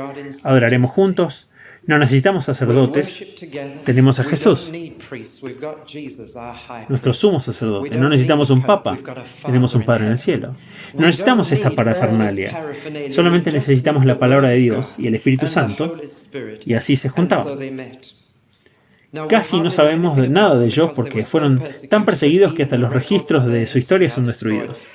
adoraremos juntos, no necesitamos sacerdotes, tenemos a Jesús, nuestro sumo sacerdote. No necesitamos un papa, tenemos un Padre en el cielo. No necesitamos esta parafernalia, solamente necesitamos la palabra de Dios y el Espíritu Santo, y así se juntaban. Casi no sabemos de nada de ellos porque fueron tan perseguidos que hasta los registros de su historia son destruidos.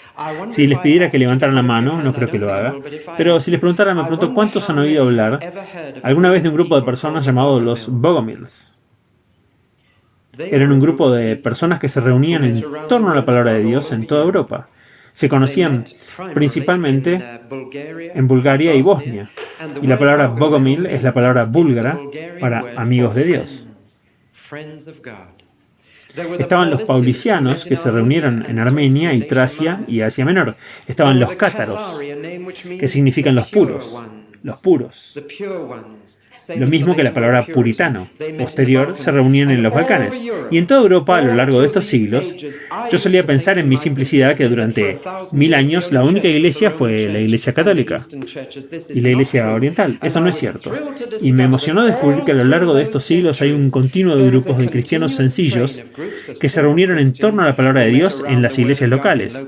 Si les pidiera que levantaran la mano, no creo que lo haga, pero si les preguntara, me pregunto cuántos han oído hablar alguna vez de un grupo de personas llamado los Bogomils. Eran un grupo de personas que se reunían en torno a la palabra de Dios en toda Europa. Se conocían principalmente en Bulgaria y Bosnia, y la palabra Bogomil es la palabra búlgara para amigos de Dios. Estaban los paulicianos, que se reunieron en Armenia y Tracia y Asia Menor. Estaban los cátaros, que significan los puros. Lo mismo que la palabra puritano. Posterior se reunían en los Balcanes. Y en toda Europa, a lo largo de estos siglos, yo solía pensar en mi simplicidad que durante 1000 años la única iglesia fue la iglesia católica y la iglesia oriental. Eso no es cierto. Y me emocionó descubrir que a lo largo de estos siglos hay un continuo de grupos de cristianos sencillos que se reunieron en torno a la palabra de Dios en las iglesias locales.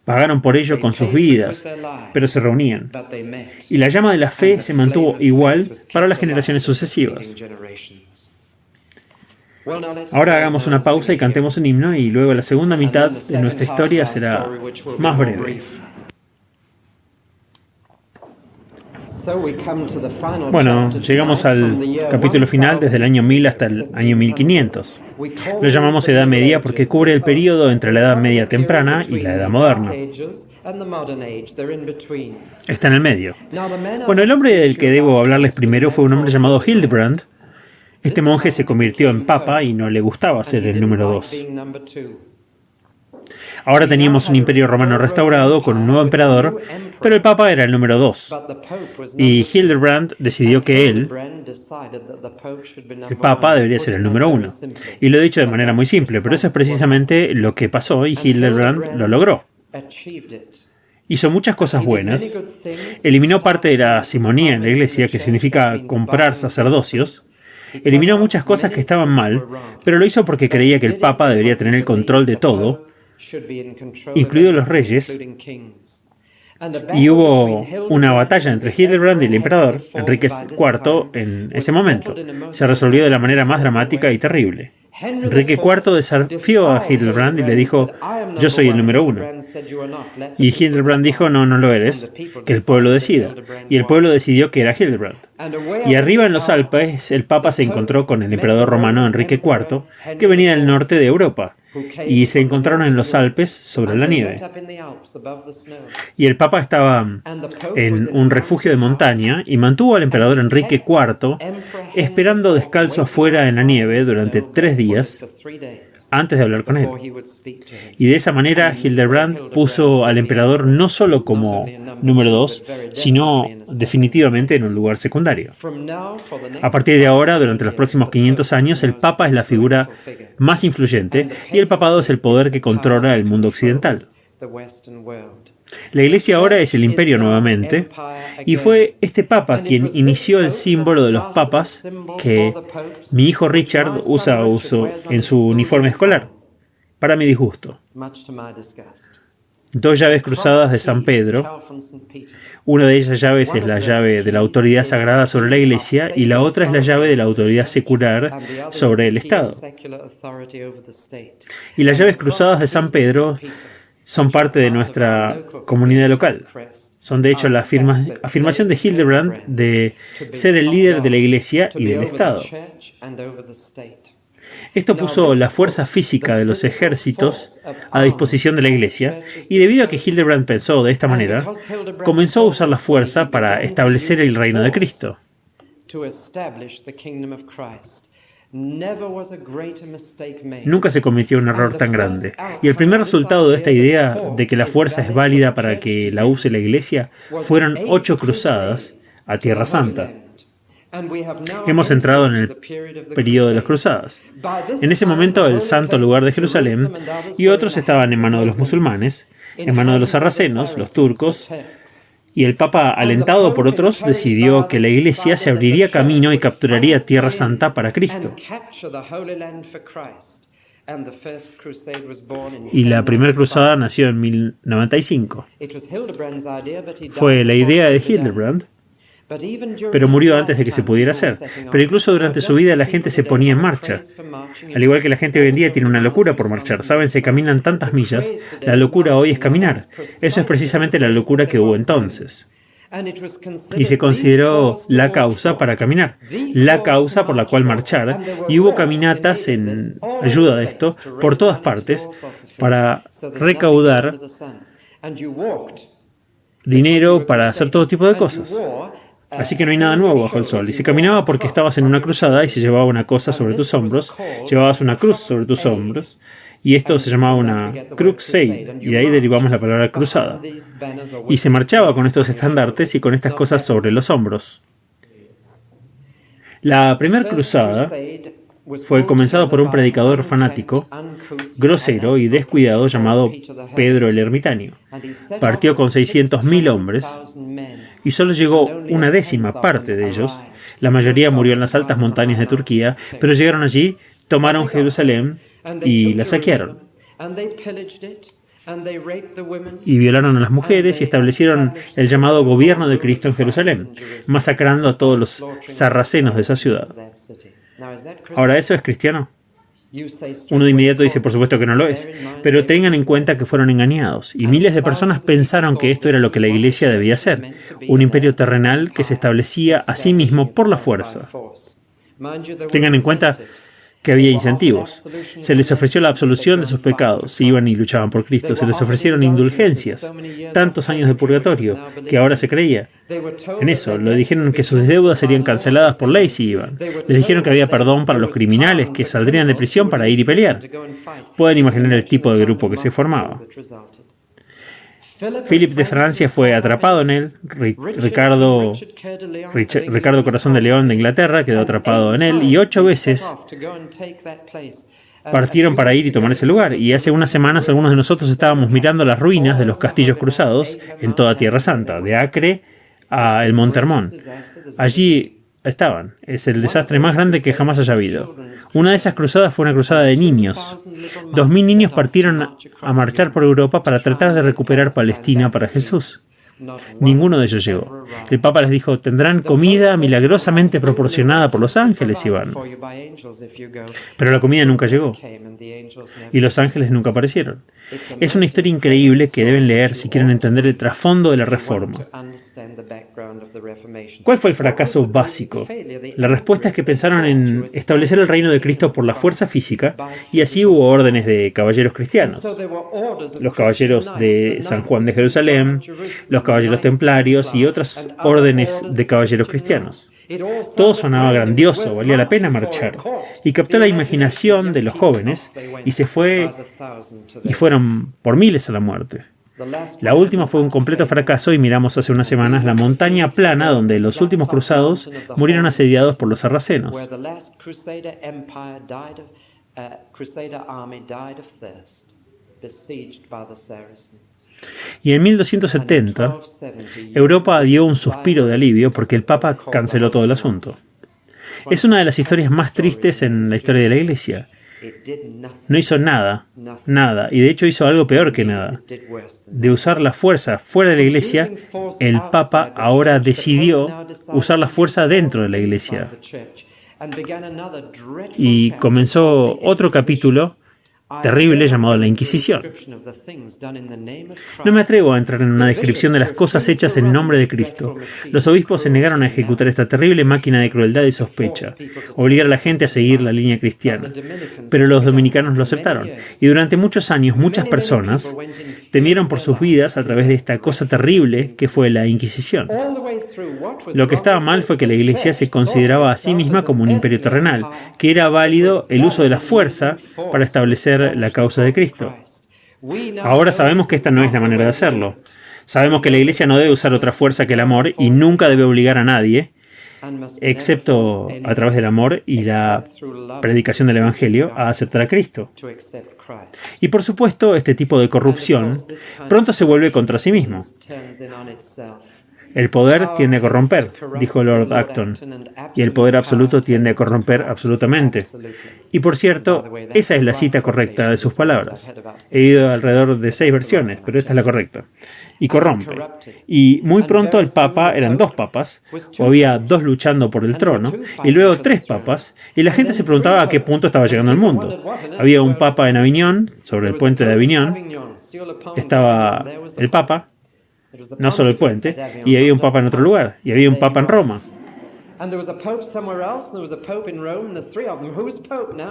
Pagaron por ello con sus vidas, pero se reunían. Y la llama de la fe se mantuvo igual para las generaciones sucesivas. Ahora hagamos una pausa y cantemos un himno, y luego la segunda mitad de nuestra historia será más breve. Bueno, llegamos al capítulo final desde el año 1000 hasta el año 1500. Lo llamamos Edad Media porque cubre el período entre la Edad Media temprana y la Edad Moderna. Está en el medio. Bueno, el hombre del que debo hablarles primero fue un hombre llamado Hildebrand. Este monje se convirtió en papa y no le gustaba ser el número 2. Ahora teníamos un imperio romano restaurado con un nuevo emperador, pero el papa era el número 2. Y Hildebrand decidió que él, el papa, debería ser el número 1. Y lo he dicho de manera muy simple, pero eso es precisamente lo que pasó y Hildebrand lo logró. Hizo muchas cosas buenas, eliminó parte de la simonía en la iglesia, que significa comprar sacerdocios. Eliminó muchas cosas que estaban mal, pero lo hizo porque creía que el papa debería tener el control de todo, incluidos los reyes, y hubo una batalla entre Hildebrand y el emperador, Enrique IV, en ese momento. Se resolvió de la manera más dramática y terrible. Enrique IV desafió a Hildebrand y le dijo: yo soy el número 1. Y Hildebrand dijo: no, no lo eres, que el pueblo decida. Y el pueblo decidió que era Hildebrand. Y arriba en los Alpes, el Papa se encontró con el emperador romano Enrique IV, que venía del norte de Europa. y se encontraron en los Alpes sobre la nieve. Y el Papa estaba en un refugio de montaña y mantuvo al emperador Enrique IV esperando descalzo afuera en la nieve durante 3 días antes de hablar con él. Y de esa manera Hildebrand puso al emperador no solo como número 2, sino definitivamente en un lugar secundario. A partir de ahora, durante los próximos 500 años, el Papa es la figura más influyente y el papado es el poder que controla el mundo occidental. La Iglesia ahora es el imperio nuevamente, y fue este Papa quien inició el símbolo de los papas que mi hijo Richard usa en su uniforme escolar, para mi disgusto. 2 llaves cruzadas de San Pedro. Una de esas llaves es la llave de la autoridad sagrada sobre la Iglesia y la otra es la llave de la autoridad secular sobre el Estado. Y las llaves cruzadas de San Pedro son parte de nuestra comunidad local. Son de hecho la afirmación de Hildebrand de ser el líder de la Iglesia y del Estado. Esto puso la fuerza física de los ejércitos a disposición de la Iglesia, y debido a que Hildebrand pensó de esta manera, comenzó a usar la fuerza para establecer el reino de Cristo. Nunca se cometió un error tan grande. Y el primer resultado de esta idea de que la fuerza es válida para que la use la Iglesia fueron 8 cruzadas a Tierra Santa. Hemos entrado en el período de las cruzadas. En ese momento el santo lugar de Jerusalén y otros estaban en manos de los musulmanes, en manos de los sarracenos, los turcos, y el Papa, alentado por otros, decidió que la Iglesia se abriría camino y capturaría Tierra Santa para Cristo. Y la primera cruzada nació en 1095. Fue la idea de Hildebrand, pero murió antes de que se pudiera hacer. Pero incluso durante su vida la gente se ponía en marcha. Al igual que la gente hoy en día tiene una locura por marchar. Saben, se caminan tantas millas. La locura hoy es caminar. Eso es precisamente la locura que hubo entonces. Y se consideró la causa para caminar, la causa por la cual marchar, y hubo caminatas en ayuda de esto por todas partes para recaudar dinero para hacer todo tipo de cosas. Así que no hay nada nuevo bajo el sol. Y se caminaba porque estabas en una cruzada y se llevaba una cosa sobre tus hombros, llevabas una cruz sobre tus hombros, y esto se llamaba una crusade, y de ahí derivamos la palabra cruzada. Y se marchaba con estos estandartes y con estas cosas sobre los hombros. La primera cruzada fue comenzada por un predicador fanático, grosero y descuidado llamado Pedro el Ermitaño. Partió con 600.000 hombres y solo llegó una décima parte de ellos. La mayoría murió en las altas montañas de Turquía, pero llegaron allí, tomaron Jerusalén y la saquearon. Y violaron a las mujeres y establecieron el llamado gobierno de Cristo en Jerusalén, masacrando a todos los sarracenos de esa ciudad. Ahora, ¿eso es cristiano? Uno de inmediato dice, por supuesto que no lo es, pero tengan en cuenta que fueron engañados, y miles de personas pensaron que esto era lo que la Iglesia debía ser, un imperio terrenal que se establecía a sí mismo por la fuerza. Tengan en cuenta que había incentivos. Se les ofreció la absolución de sus pecados, se iban y luchaban por Cristo. Se les ofrecieron indulgencias, tantos años de purgatorio, que ahora se creía en eso. Le dijeron que sus deudas serían canceladas por ley si iban. Les dijeron que había perdón para los criminales que saldrían de prisión para ir y pelear. Pueden imaginar el tipo de grupo que se formaba. Philip de Francia fue atrapado en él, Ricardo Corazón de León de Inglaterra quedó atrapado en él, y 8 veces partieron para ir y tomar ese lugar. Y hace unas semanas algunos de nosotros estábamos mirando las ruinas de los castillos cruzados en toda Tierra Santa, de Acre a el Monte Hermón. Allí estaban. Es el desastre más grande que jamás haya habido. Una de esas cruzadas fue una cruzada de niños. 2.000 niños partieron a marchar por Europa para tratar de recuperar Palestina para Jesús. Ninguno de ellos llegó. El Papa les dijo, tendrán comida milagrosamente proporcionada por los ángeles si van. Pero la comida nunca llegó. Y los ángeles nunca aparecieron. Es una historia increíble que deben leer si quieren entender el trasfondo de la Reforma. ¿Cuál fue el fracaso básico? La respuesta es que pensaron en establecer el reino de Cristo por la fuerza física y así hubo órdenes de caballeros cristianos. Los caballeros de San Juan de Jerusalén, los caballeros templarios y otras órdenes de caballeros cristianos. Todo sonaba grandioso, valía la pena marchar, y captó la imaginación de los jóvenes y fueron por miles a la muerte. La última fue un completo fracaso y miramos hace unas semanas la montaña plana donde los últimos cruzados murieron asediados por los sarracenos. Y en 1270, Europa dio un suspiro de alivio porque el Papa canceló todo el asunto. Es una de las historias más tristes en la historia de la Iglesia. No hizo nada, y de hecho hizo algo peor que nada. De usar la fuerza fuera de la Iglesia, el Papa ahora decidió usar la fuerza dentro de la Iglesia. Y comenzó otro capítulo terrible llamado la Inquisición. No me atrevo a entrar en una descripción de las cosas hechas en nombre de Cristo. Los obispos se negaron a ejecutar esta terrible máquina de crueldad y sospecha, obligar a la gente a seguir la línea cristiana. Pero los dominicanos lo aceptaron, y durante muchos años muchas personas temieron por sus vidas a través de esta cosa terrible que fue la Inquisición. Lo que estaba mal fue que la Iglesia se consideraba a sí misma como un imperio terrenal, que era válido el uso de la fuerza para establecer la causa de Cristo. Ahora sabemos que esta no es la manera de hacerlo. Sabemos que la Iglesia no debe usar otra fuerza que el amor y nunca debe obligar a nadie, excepto a través del amor y la predicación del Evangelio, a aceptar a Cristo. Y por supuesto, este tipo de corrupción pronto se vuelve contra sí mismo. El poder tiende a corromper, dijo Lord Acton, y el poder absoluto tiende a corromper absolutamente. Y por cierto, esa es la cita correcta de sus palabras. He ido alrededor de 6 versiones, pero esta es la correcta. Y corrompe. Y muy pronto el Papa eran 2 papas, o había 2 luchando por el trono, y luego 3 papas, y la gente se preguntaba a qué punto estaba llegando el mundo. Había un papa en Aviñón, sobre el puente de Aviñón, estaba el Papa, no solo el puente, y había un papa en otro lugar, y había un papa en Roma.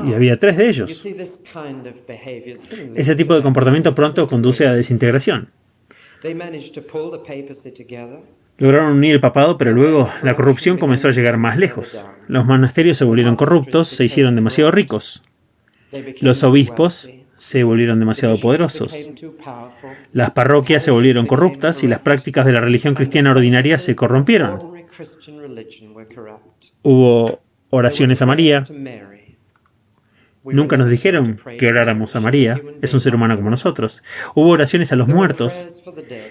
Y había 3 de ellos. Ese tipo de comportamiento pronto conduce a desintegración. Lograron unir el papado, pero luego la corrupción comenzó a llegar más lejos. Los monasterios se volvieron corruptos, se hicieron demasiado ricos. Los obispos se volvieron demasiado poderosos. Las parroquias se volvieron corruptas y las prácticas de la religión cristiana ordinaria se corrompieron. Hubo oraciones a María. Nunca nos dijeron que oráramos a María. Es un ser humano como nosotros. Hubo oraciones a los muertos.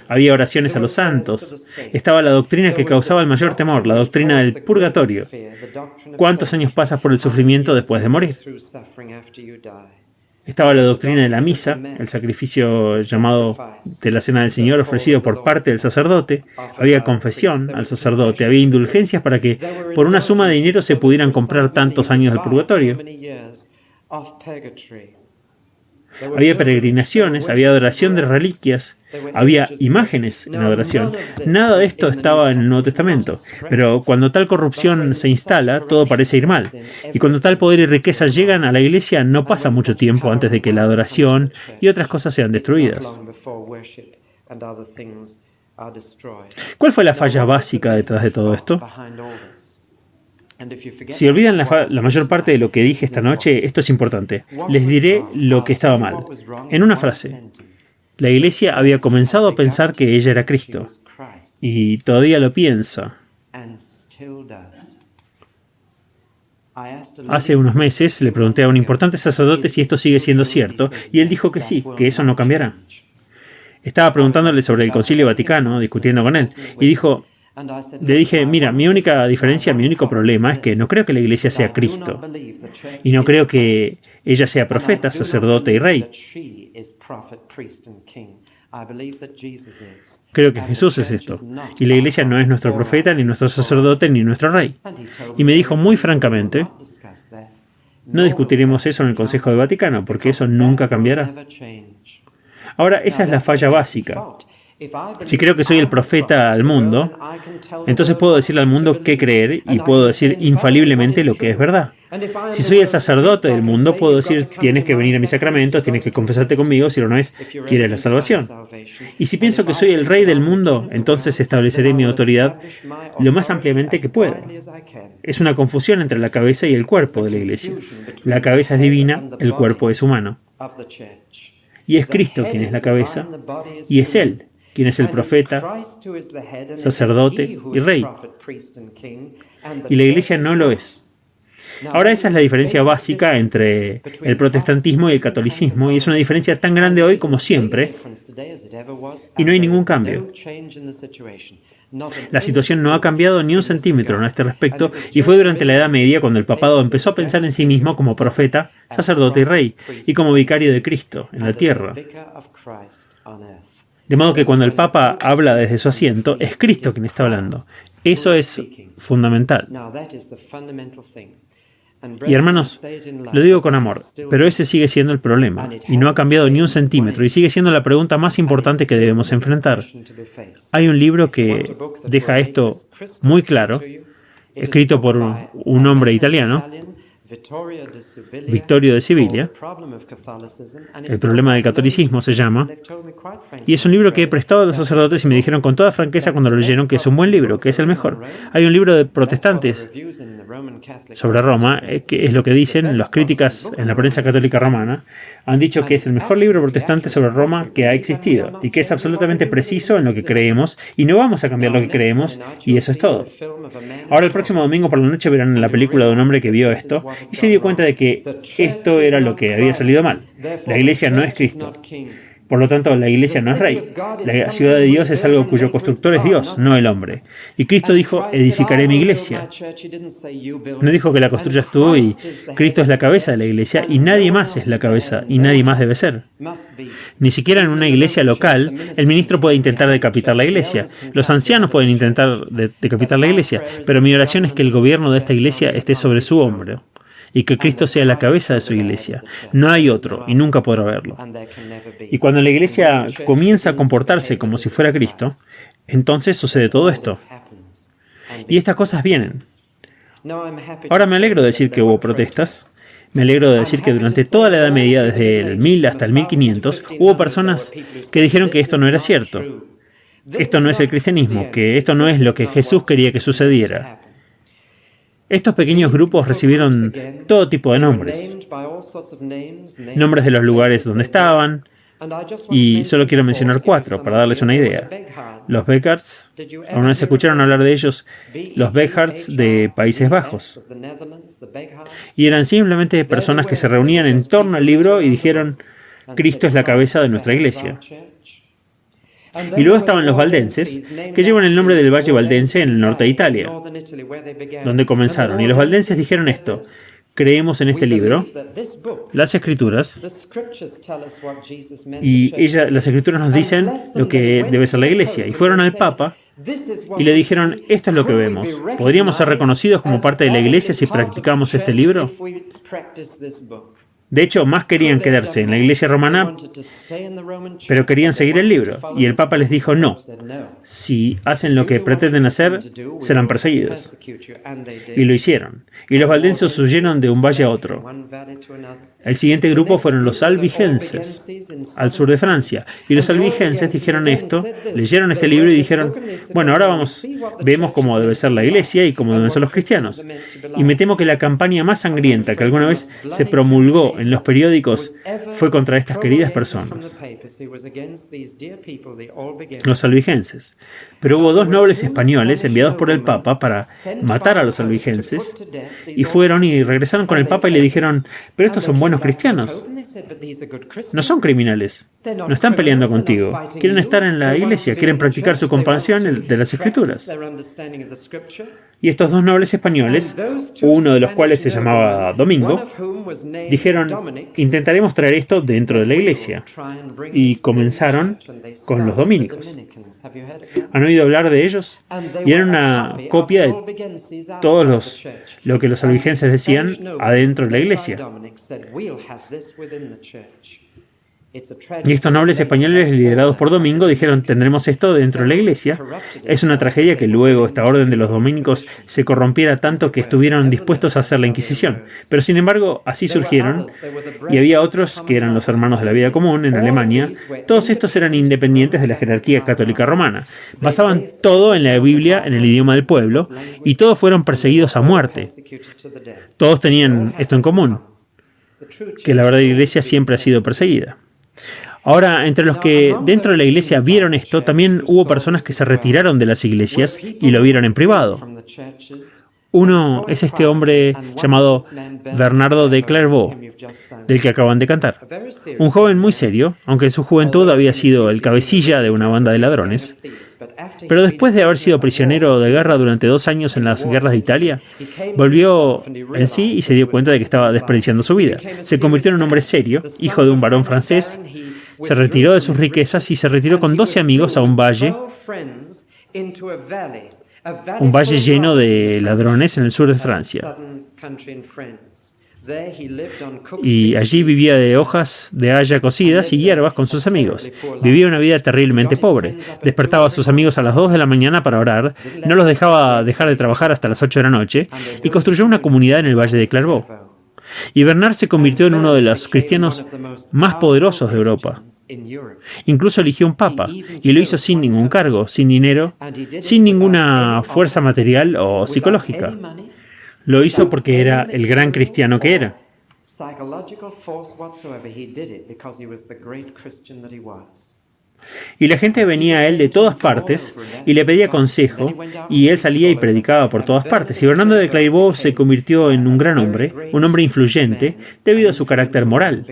Había oraciones a los santos. Estaba la doctrina que causaba el mayor temor, la doctrina del purgatorio. ¿Cuántos años pasas por el sufrimiento después de morir? Estaba la doctrina de la misa, el sacrificio llamado de la Cena del Señor ofrecido por parte del sacerdote. Había confesión al sacerdote, había indulgencias para que por una suma de dinero se pudieran comprar tantos años del purgatorio. Había peregrinaciones, había adoración de reliquias, había imágenes en adoración. Nada de esto estaba en el Nuevo Testamento. Pero cuando tal corrupción se instala, todo parece ir mal. Y cuando tal poder y riqueza llegan a la Iglesia, no pasa mucho tiempo antes de que la adoración y otras cosas sean destruidas. ¿Cuál fue la falla básica detrás de todo esto? Si olvidan la mayor parte de lo que dije esta noche, esto es importante. Les diré lo que estaba mal. En una frase, la Iglesia había comenzado a pensar que ella era Cristo. Y todavía lo piensa. Hace unos meses le pregunté a un importante sacerdote si esto sigue siendo cierto, y él dijo que sí, que eso no cambiará. Estaba preguntándole sobre el Concilio Vaticano, discutiendo con él, y dijo... Le dije, mira, mi única diferencia, mi único problema es que no creo que la Iglesia sea Cristo. Y no creo que ella sea profeta, sacerdote y rey. Creo que Jesús es esto. Y la Iglesia no es nuestro profeta, ni nuestro sacerdote, ni nuestro rey. Y me dijo muy francamente, no discutiremos eso en el Consejo de Vaticano, porque eso nunca cambiará. Ahora, esa es la falla básica. Si creo que soy el profeta al mundo, entonces puedo decirle al mundo qué creer y puedo decir infaliblemente lo que es verdad. Si soy el sacerdote del mundo, puedo decir, tienes que venir a mis sacramentos, tienes que confesarte conmigo, si no es, quieres la salvación. Y si pienso que soy el rey del mundo, entonces estableceré mi autoridad lo más ampliamente que puedo. Es una confusión entre la cabeza y el cuerpo de la iglesia. La cabeza es divina, el cuerpo es humano. Y es Cristo quien es la cabeza, y es Él quien es el profeta, sacerdote y rey. Y la iglesia no lo es. Ahora, esa es la diferencia básica entre el protestantismo y el catolicismo, y es una diferencia tan grande hoy como siempre, y no hay ningún cambio. La situación no ha cambiado ni un centímetro en este respecto, y fue durante la Edad Media cuando el papado empezó a pensar en sí mismo como profeta, sacerdote y rey, y como vicario de Cristo en la tierra. De modo que cuando el Papa habla desde su asiento, es Cristo quien está hablando. Eso es fundamental. Y hermanos, lo digo con amor, pero ese sigue siendo el problema, y no ha cambiado ni un centímetro, y sigue siendo la pregunta más importante que debemos enfrentar. Hay un libro que deja esto muy claro, escrito por un hombre italiano, Vittorio de Siviglia. El problema del catolicismo se llama, y es un libro que he prestado a los sacerdotes y me dijeron con toda franqueza cuando lo leyeron que es un buen libro, que es el mejor. Hay un libro de protestantes sobre Roma, que es lo que dicen las críticas en la prensa católica romana, han dicho que es el mejor libro protestante sobre Roma que ha existido, y que es absolutamente preciso en lo que creemos, y no vamos a cambiar lo que creemos, y eso es todo. Ahora el próximo domingo por la noche verán la película de un hombre que vio esto, y se dio cuenta de que esto era lo que había salido mal. La iglesia no es Cristo. Por lo tanto, la iglesia no es rey. La ciudad de Dios es algo cuyo constructor es Dios, no el hombre. Y Cristo dijo, edificaré mi iglesia. No dijo que la construyas tú, y Cristo es la cabeza de la iglesia, y nadie más es la cabeza, y nadie más debe ser. Ni siquiera en una iglesia local, el ministro puede intentar decapitar la iglesia. Los ancianos pueden intentar decapitar la iglesia, pero mi oración es que el gobierno de esta iglesia esté sobre su hombro, y que Cristo sea la cabeza de su iglesia. No hay otro, y nunca podrá haberlo. Y cuando la iglesia comienza a comportarse como si fuera Cristo, entonces sucede todo esto. Y estas cosas vienen. Ahora me alegro de decir que hubo protestas. Me alegro de decir que durante toda la Edad Media, desde el 1000 hasta el 1500, hubo personas que dijeron que esto no era cierto. Esto no es el cristianismo, que esto no es lo que Jesús quería que sucediera. Estos pequeños grupos recibieron todo tipo de nombres. Nombres de los lugares donde estaban, y solo quiero mencionar 4 para darles una idea. Los Beckards, ¿alguna vez escucharon hablar de ellos? Los Beckards de Países Bajos. Y eran simplemente personas que se reunían en torno al libro y dijeron, Cristo es la cabeza de nuestra iglesia. Y luego estaban los valdenses, que llevan el nombre del Valle Valdense en el norte de Italia, donde comenzaron. Y los valdenses dijeron esto, creemos en este libro, las Escrituras, y las Escrituras nos dicen lo que debe ser la iglesia. Y fueron al Papa y le dijeron, esto es lo que vemos. ¿Podríamos ser reconocidos como parte de la iglesia si practicamos este libro? De hecho, más querían quedarse en la iglesia romana, pero querían seguir el libro. Y el Papa les dijo, no, si hacen lo que pretenden hacer, serán perseguidos. Y lo hicieron. Y los valdenses huyeron de un valle a otro. El siguiente grupo fueron los albigenses, al sur de Francia. Y los albigenses dijeron esto, leyeron este libro y dijeron, bueno, ahora vemos cómo debe ser la iglesia y cómo deben ser los cristianos. Y me temo que la campaña más sangrienta que alguna vez se promulgó en los periódicos fue contra estas queridas personas, los albigenses. Pero hubo 2 nobles españoles enviados por el Papa para matar a los albigenses, y fueron y regresaron con el Papa y le dijeron, pero estos son buenos cristianos, no son criminales, no están peleando contigo, quieren estar en la iglesia, quieren practicar su comprensión de las Escrituras. Y estos 2 nobles españoles, uno de los cuales se llamaba Domingo, dijeron, intentaremos traer esto dentro de la iglesia. Y comenzaron con los dominicos. ¿Han oído hablar de ellos? Y eran una copia de todos lo que los albigenses decían adentro de la iglesia. Y estos nobles españoles, liderados por Domingo, dijeron: tendremos esto dentro de la iglesia. Es una tragedia que luego esta orden de los dominicos se corrompiera tanto que estuvieron dispuestos a hacer la Inquisición. Pero sin embargo, así surgieron, y había otros que eran los hermanos de la vida común en Alemania. Todos estos eran independientes de la jerarquía católica romana. Basaban todo en la Biblia, en el idioma del pueblo, y todos fueron perseguidos a muerte. Todos tenían esto en común, que la verdadera iglesia siempre ha sido perseguida. Ahora, entre los que dentro de la iglesia vieron esto, también hubo personas que se retiraron de las iglesias y lo vieron en privado. Uno es este hombre llamado Bernardo de Clairvaux, del que acaban de cantar. Un joven muy serio, aunque en su juventud había sido el cabecilla de una banda de ladrones. Pero después de haber sido prisionero de guerra durante 2 años en las guerras de Italia, volvió en sí y se dio cuenta de que estaba desperdiciando su vida. Se convirtió en un hombre serio, hijo de un varón francés, se retiró de sus riquezas y se retiró con 12 amigos a un valle lleno de ladrones en el sur de Francia. Y allí vivía de hojas de haya cocidas y hierbas con sus amigos. Vivía una vida terriblemente pobre. Despertaba a sus amigos a las 2 de la mañana para orar, no los dejaba dejar de trabajar hasta las 8 de la noche y construyó una comunidad en el valle de Clairvaux. Y Bernard se convirtió en uno de los cristianos más poderosos de Europa. Incluso eligió un papa y lo hizo sin ningún cargo, sin dinero, sin ninguna fuerza material o psicológica. Lo hizo porque era el gran cristiano que era. Y la gente venía a él de todas partes y le pedía consejo, y él salía y predicaba por todas partes. Y Bernardo de Clairvaux se convirtió en un gran hombre, un hombre influyente, debido a su carácter moral.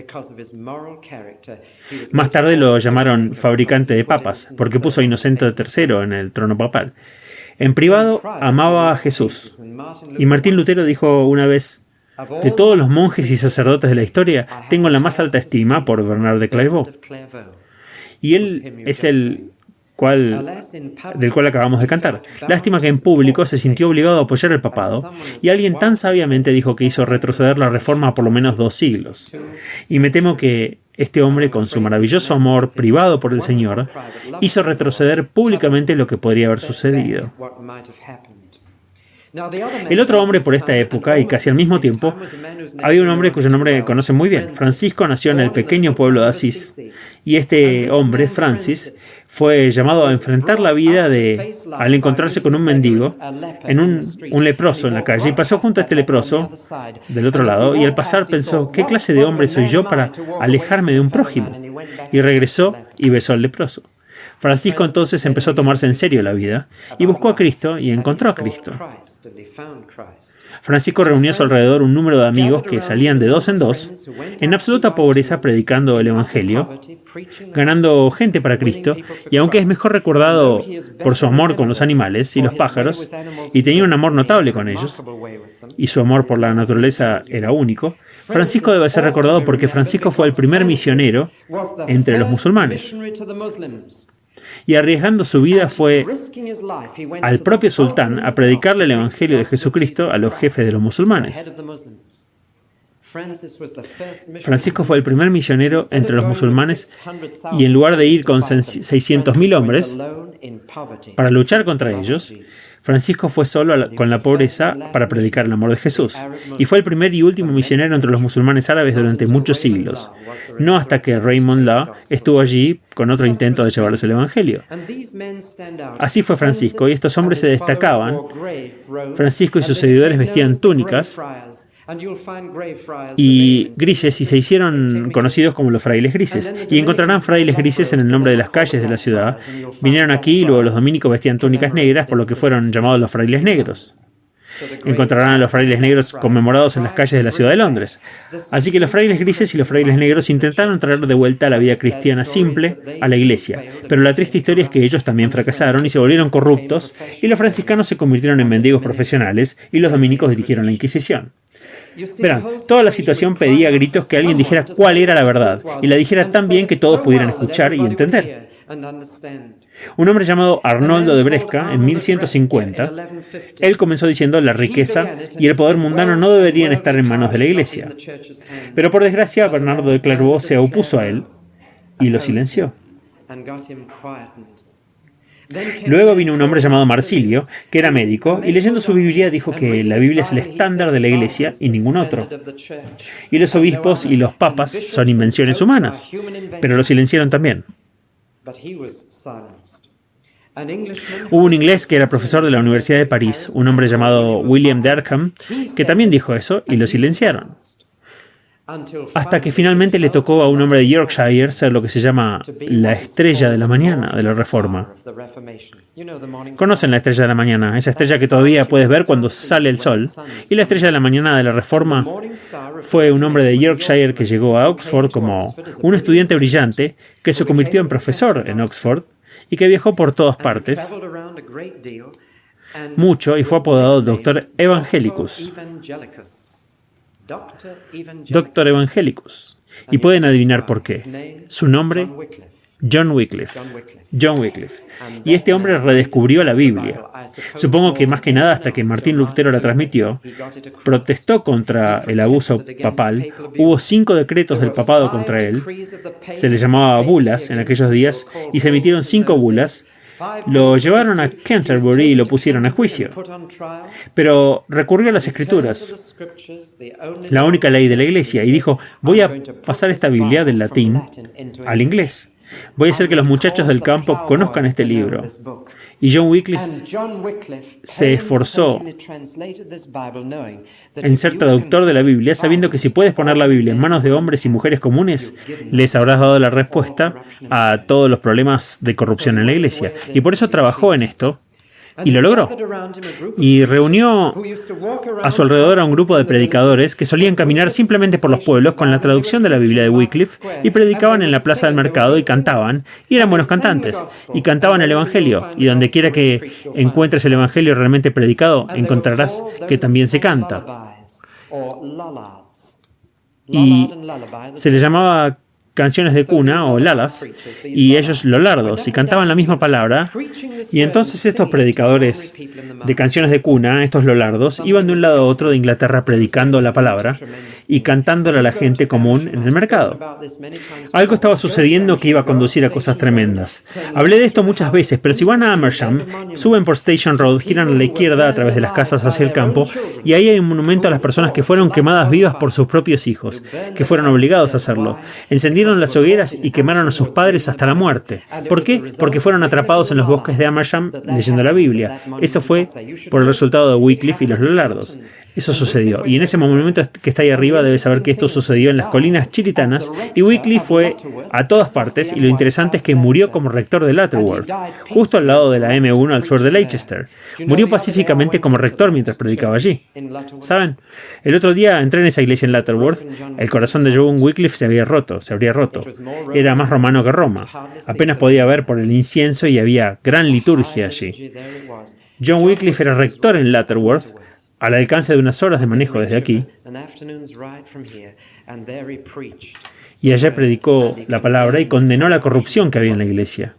Más tarde lo llamaron fabricante de papas, porque puso a Inocente III en el trono papal. En privado amaba a Jesús. Y Martín Lutero dijo una vez: de todos los monjes y sacerdotes de la historia, tengo la más alta estima por Bernard de Clairvaux. Y él es del cual acabamos de cantar. Lástima que en público se sintió obligado a apoyar el papado, y alguien tan sabiamente dijo que hizo retroceder la reforma por lo menos 2 siglos. Y me temo que este hombre, con su maravilloso amor privado por el Señor, hizo retroceder públicamente lo que podría haber sucedido. El otro hombre por esta época, y casi al mismo tiempo, había un hombre cuyo nombre conocen muy bien. Francisco nació en el pequeño pueblo de Asís, y este hombre, Francis, fue llamado a enfrentar la vida al encontrarse con un mendigo, un leproso en la calle, y pasó junto a este leproso del otro lado, y al pasar pensó: ¿qué clase de hombre soy yo para alejarme de un prójimo? Y regresó y besó al leproso. Francisco entonces empezó a tomarse en serio la vida y buscó a Cristo y encontró a Cristo. Francisco reunió a su alrededor un número de amigos que salían de 2 en 2, en absoluta pobreza, predicando el Evangelio, ganando gente para Cristo, y aunque es mejor recordado por su amor con los animales y los pájaros, y tenía un amor notable con ellos, y su amor por la naturaleza era único, Francisco debe ser recordado porque Francisco fue el primer misionero entre los musulmanes. Y arriesgando su vida fue al propio sultán a predicarle el Evangelio de Jesucristo a los jefes de los musulmanes. Francisco fue el primer misionero entre los musulmanes, y en lugar de ir con 600.000 hombres para luchar contra ellos, Francisco fue solo con la pobreza para predicar el amor de Jesús. Y fue el primer y último misionero entre los musulmanes árabes durante muchos siglos. No hasta que Raymond Lull estuvo allí con otro intento de llevarles el Evangelio. Así fue Francisco, y estos hombres se destacaban. Francisco y sus seguidores vestían túnicas y grises, y se hicieron conocidos como los frailes grises. Y encontrarán frailes grises en el nombre de las calles de la ciudad. Vinieron aquí y luego los dominicos vestían túnicas negras, por lo que fueron llamados los frailes negros. Encontrarán a los frailes negros conmemorados en las calles de la ciudad de Londres. Así que los frailes grises y los frailes negros intentaron traer de vuelta a la vida cristiana simple a la iglesia, pero la triste historia es que ellos también fracasaron y se volvieron corruptos, y los franciscanos se convirtieron en mendigos profesionales, y los dominicos dirigieron la Inquisición. Verán, toda la situación pedía a gritos que alguien dijera cuál era la verdad, y la dijera tan bien que todos pudieran escuchar y entender. Un hombre llamado Arnoldo de Brescia, en 1150, él comenzó diciendo: la riqueza y el poder mundano no deberían estar en manos de la iglesia. Pero por desgracia, Bernardo de Clairvaux se opuso a él, y lo silenció. Luego vino un hombre llamado Marsilio, que era médico, y leyendo su Biblia dijo que la Biblia es el estándar de la Iglesia y ningún otro. Y los obispos y los papas son invenciones humanas, pero lo silenciaron también. Hubo un inglés que era profesor de la Universidad de París, un hombre llamado William Derkham, que también dijo eso y lo silenciaron. Hasta que finalmente le tocó a un hombre de Yorkshire ser lo que se llama la estrella de la mañana de la Reforma. Conocen la estrella de la mañana, esa estrella que todavía puedes ver cuando sale el sol. Y la estrella de la mañana de la Reforma fue un hombre de Yorkshire que llegó a Oxford como un estudiante brillante que se convirtió en profesor en Oxford y que viajó por todas partes mucho y fue apodado Doctor Evangelicus. Doctor Evangelicus. Y pueden adivinar por qué. Su nombre, John Wycliffe. John Wycliffe. Y este hombre redescubrió la Biblia. Supongo que más que nada hasta que Martín Lutero la transmitió, protestó contra el abuso papal. Hubo 5 decretos del papado contra él. Se les llamaba bulas en aquellos días y se emitieron 5 bulas. Lo llevaron a Canterbury y lo pusieron a juicio. Pero recurrió a las Escrituras, la única ley de la Iglesia, y dijo, voy a pasar esta Biblia del latín al inglés. Voy a hacer que los muchachos del campo conozcan este libro. Y John Wycliffe se esforzó en ser traductor de la Biblia, sabiendo que si puedes poner la Biblia en manos de hombres y mujeres comunes, les habrás dado la respuesta a todos los problemas de corrupción en la Iglesia. Y por eso trabajó en esto. Y lo logró. Y reunió a su alrededor a un grupo de predicadores que solían caminar simplemente por los pueblos con la traducción de la Biblia de Wycliffe y predicaban en la plaza del mercado y cantaban, y eran buenos cantantes, y cantaban el Evangelio. Y donde quiera que encuentres el Evangelio realmente predicado, encontrarás que también se canta. Y se les llamaba canciones de cuna o lalas, y ellos lolardos, y cantaban la misma palabra. Y entonces estos predicadores de canciones de cuna, estos lolardos, iban de un lado a otro de Inglaterra predicando la palabra y cantándola a la gente común en el mercado. Algo estaba sucediendo que iba a conducir a cosas tremendas. Hablé de esto muchas veces, pero si van a Amersham, suben por Station Road, giran a la izquierda a través de las casas hacia el campo, y ahí hay un monumento a las personas que fueron quemadas vivas por sus propios hijos, que fueron obligados a hacerlo. Encendieron las hogueras y quemaron a sus padres hasta la muerte. ¿Por qué? Porque fueron atrapados en los bosques de Amersham leyendo la Biblia. Eso fue por el resultado de Wycliffe y los lolardos. Eso sucedió. Y en ese monumento que está ahí arriba debes saber que esto sucedió en las colinas chiritanas, y Wycliffe fue a todas partes, y lo interesante es que murió como rector de Lutterworth, justo al lado de la M1 al sur de Leicester. Murió pacíficamente como rector mientras predicaba allí. ¿Saben? El otro día entré en esa iglesia en Lutterworth. El corazón de John Wycliffe se habría roto. Era más romano que Roma. Apenas podía ver por el incienso y había gran liturgia allí. John Wycliffe era rector en Lutterworth, al alcance de unas horas de manejo desde aquí, y allá predicó la palabra y condenó la corrupción que había en la iglesia.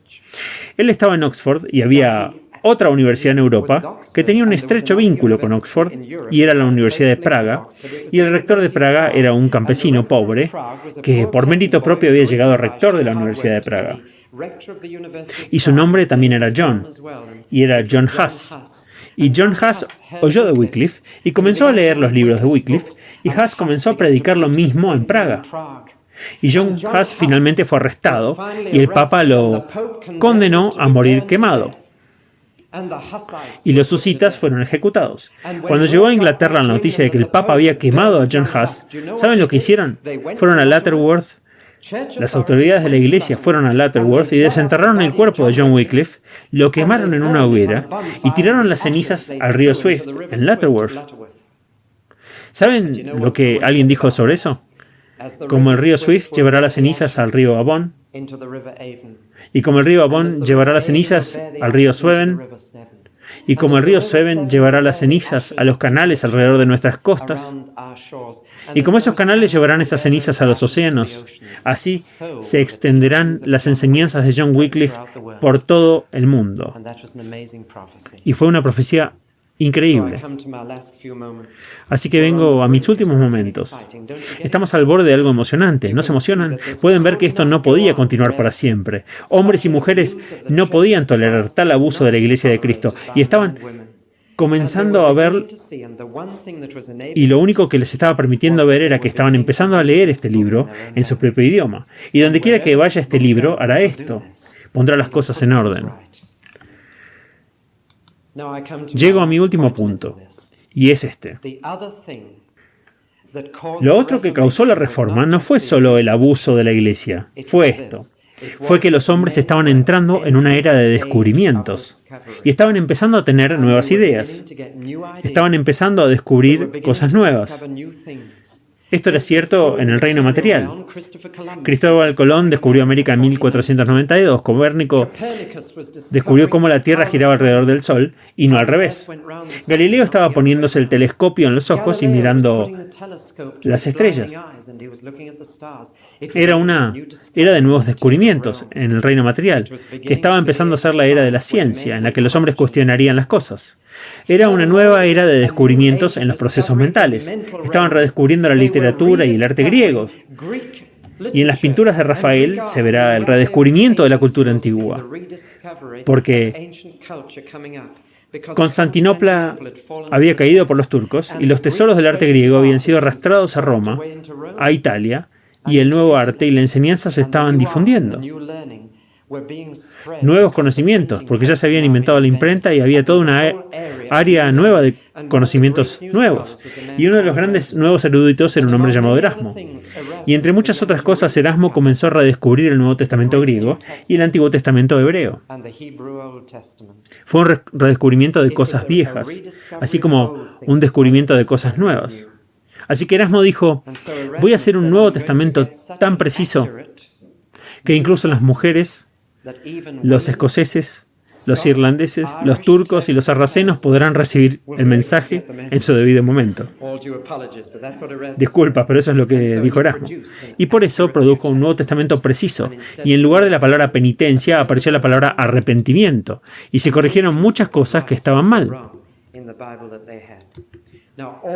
Él estaba en Oxford y había otra universidad en Europa que tenía un estrecho vínculo con Oxford, y era la Universidad de Praga, y el rector de Praga era un campesino pobre que por mérito propio había llegado a rector de la Universidad de Praga. Y su nombre también era John, y era John Huss. Y John Huss oyó de Wycliffe y comenzó a leer los libros de Wycliffe, y Huss comenzó a predicar lo mismo en Praga. Y John Huss finalmente fue arrestado y el Papa lo condenó a morir quemado. Y los husitas fueron ejecutados. Cuando llegó a Inglaterra la noticia de que el Papa había quemado a John Huss, ¿saben lo que hicieron? Fueron a Lutterworth. Las autoridades de la iglesia fueron a Lutterworth y desenterraron el cuerpo de John Wycliffe, lo quemaron en una hoguera y tiraron las cenizas al río Swift, en Lutterworth. ¿Saben lo que alguien dijo sobre eso? Como el río Swift llevará las cenizas al río Avon, y como el río Avon llevará las cenizas al río Severn, y como el río Severn llevará las cenizas a los canales alrededor de nuestras costas, y como esos canales llevarán esas cenizas a los océanos, así se extenderán las enseñanzas de John Wycliffe por todo el mundo. Y fue una profecía increíble. Así que vengo a mis últimos momentos. Estamos al borde de algo emocionante. ¿No se emocionan? Pueden ver que esto no podía continuar para siempre. Hombres y mujeres no podían tolerar tal abuso de la Iglesia de Cristo y estaban comenzando a ver, y lo único que les estaba permitiendo ver era que estaban empezando a leer este libro en su propio idioma. Y donde quiera que vaya este libro, hará esto. Pondrá las cosas en orden. Llego a mi último punto, y es este. Lo otro que causó la reforma no fue solo el abuso de la Iglesia, fue esto. Fue que los hombres estaban entrando en una era de descubrimientos y estaban empezando a tener nuevas ideas. Estaban empezando a descubrir cosas nuevas. Esto era cierto en el reino material. Cristóbal Colón descubrió América en 1492. Copérnico descubrió cómo la Tierra giraba alrededor del Sol y no al revés. Galileo estaba poniéndose el telescopio en los ojos y mirando las estrellas. Era una era de nuevos descubrimientos en el reino material, que estaba empezando a ser la era de la ciencia, en la que los hombres cuestionarían las cosas. Era una nueva era de descubrimientos en los procesos mentales. Estaban redescubriendo la literatura y el arte griegos. Y en las pinturas de Rafael se verá el redescubrimiento de la cultura antigua. Porque Constantinopla había caído por los turcos y los tesoros del arte griego habían sido arrastrados a Roma, a Italia, y el nuevo arte y la enseñanza se estaban difundiendo. Nuevos conocimientos, porque ya se habían inventado la imprenta y había toda una área nueva de conocimientos nuevos. Y uno de los grandes nuevos eruditos era un hombre llamado Erasmo. Y entre muchas otras cosas, Erasmo comenzó a redescubrir el Nuevo Testamento griego y el Antiguo Testamento hebreo. Fue un redescubrimiento de cosas viejas, así como un descubrimiento de cosas nuevas. Así que Erasmo dijo, voy a hacer un Nuevo Testamento tan preciso que incluso las mujeres, los escoceses, los irlandeses, los turcos y los sarracenos podrán recibir el mensaje en su debido momento. Disculpa, pero eso es lo que dijo Erasmo. Y por eso produjo un Nuevo Testamento preciso, y en lugar de la palabra penitencia apareció la palabra arrepentimiento, y se corrigieron muchas cosas que estaban mal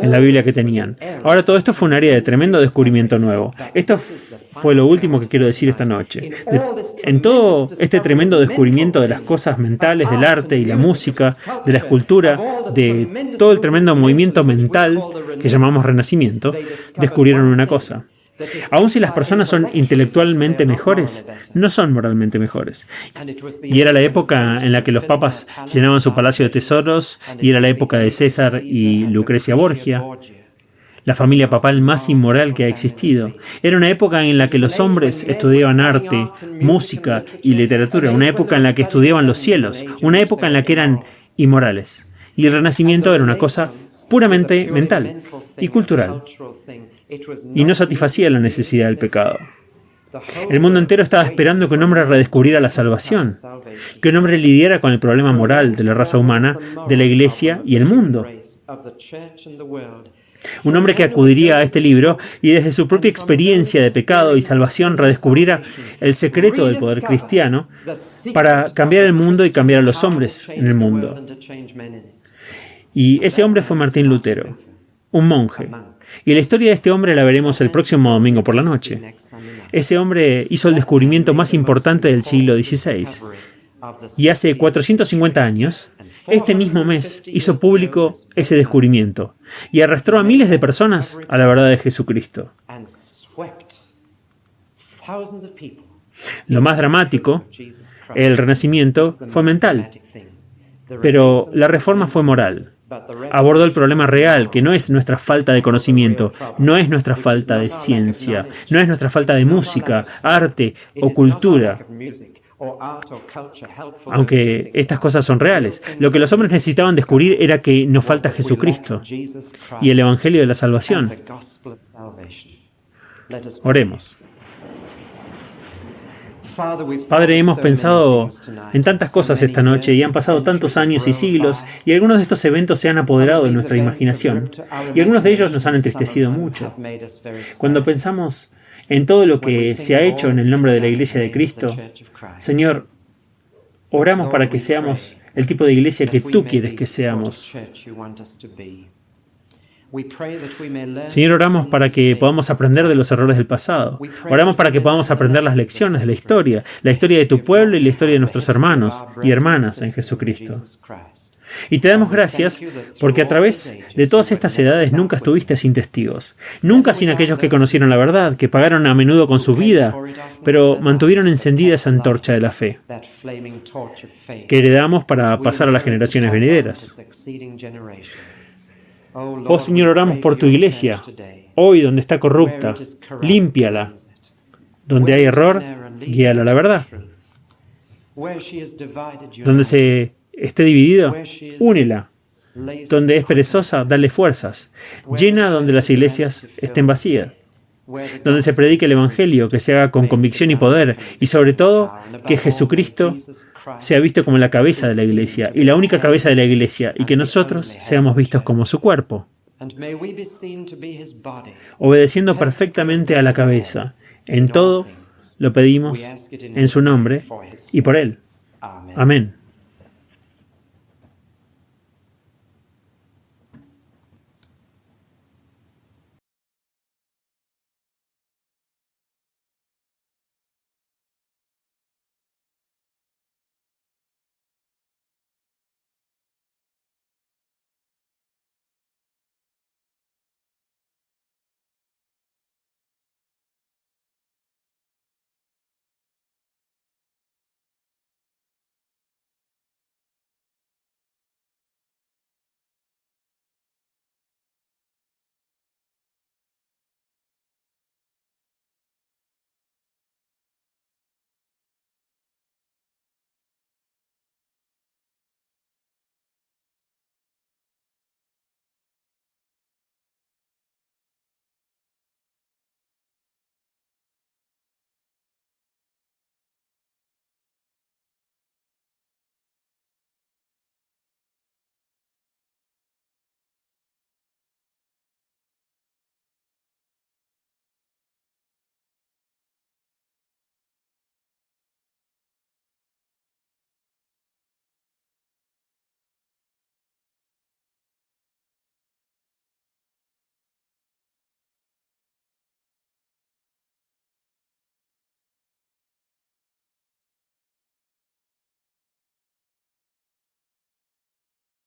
en la Biblia que tenían. Ahora, todo esto fue un área de tremendo descubrimiento nuevo. Esto fue lo último que quiero decir esta noche. En todo este tremendo descubrimiento de las cosas mentales, del arte y la música, de la escultura, de todo el tremendo movimiento mental que llamamos Renacimiento, descubrieron una cosa. Aun si las personas son intelectualmente mejores, no son moralmente mejores. Y era la época en la que los papas llenaban su palacio de tesoros, y era la época de César y Lucrecia Borgia, la familia papal más inmoral que ha existido. Era una época en la que los hombres estudiaban arte, música y literatura, una época en la que estudiaban los cielos, una época en la que eran inmorales. Y el Renacimiento era una cosa puramente mental y cultural, y no satisfacía la necesidad del pecado. El mundo entero estaba esperando que un hombre redescubriera la salvación, que un hombre lidiara con el problema moral de la raza humana, de la Iglesia y el mundo. Un hombre que acudiría a este libro y desde su propia experiencia de pecado y salvación redescubriera el secreto del poder cristiano para cambiar el mundo y cambiar a los hombres en el mundo. Y ese hombre fue Martín Lutero, un monje. Y la historia de este hombre la veremos el próximo domingo por la noche. Ese hombre hizo el descubrimiento más importante del siglo XVI. Y hace 450 años, este mismo mes, hizo público ese descubrimiento y arrastró a miles de personas a la verdad de Jesucristo. Lo más dramático, el Renacimiento, fue mental, pero la Reforma fue moral. Abordó el problema real, que no es nuestra falta de conocimiento, no es nuestra falta de ciencia, no es nuestra falta de música, arte o cultura, aunque estas cosas son reales. Lo que los hombres necesitaban descubrir era que nos falta Jesucristo y el Evangelio de la salvación. Oremos. Padre, hemos pensado en tantas cosas esta noche y han pasado tantos años y siglos y algunos de estos eventos se han apoderado de nuestra imaginación y algunos de ellos nos han entristecido mucho. Cuando pensamos en todo lo que se ha hecho en el nombre de la Iglesia de Cristo, Señor, oramos para que seamos el tipo de iglesia que tú quieres que seamos. Señor, oramos para que podamos aprender de los errores del pasado. Oramos para que podamos aprender las lecciones de la historia de tu pueblo y la historia de nuestros hermanos y hermanas en Jesucristo. Y te damos gracias porque a través de todas estas edades nunca estuviste sin testigos, nunca sin aquellos que conocieron la verdad, que pagaron a menudo con su vida, pero mantuvieron encendida esa antorcha de la fe, que heredamos para pasar a las generaciones venideras. Oh Señor, oramos por tu iglesia, hoy donde está corrupta, límpiala. Donde hay error, guíala a la verdad. Donde se esté dividido, únela. Donde es perezosa, dale fuerzas. Llena donde las iglesias estén vacías. Donde se predique el Evangelio, que se haga con convicción y poder, y sobre todo, que Jesucristo sea visto como la cabeza de la iglesia, y la única cabeza de la iglesia, y que nosotros seamos vistos como su cuerpo, obedeciendo perfectamente a la cabeza. En todo lo pedimos en su nombre y por él. Amén.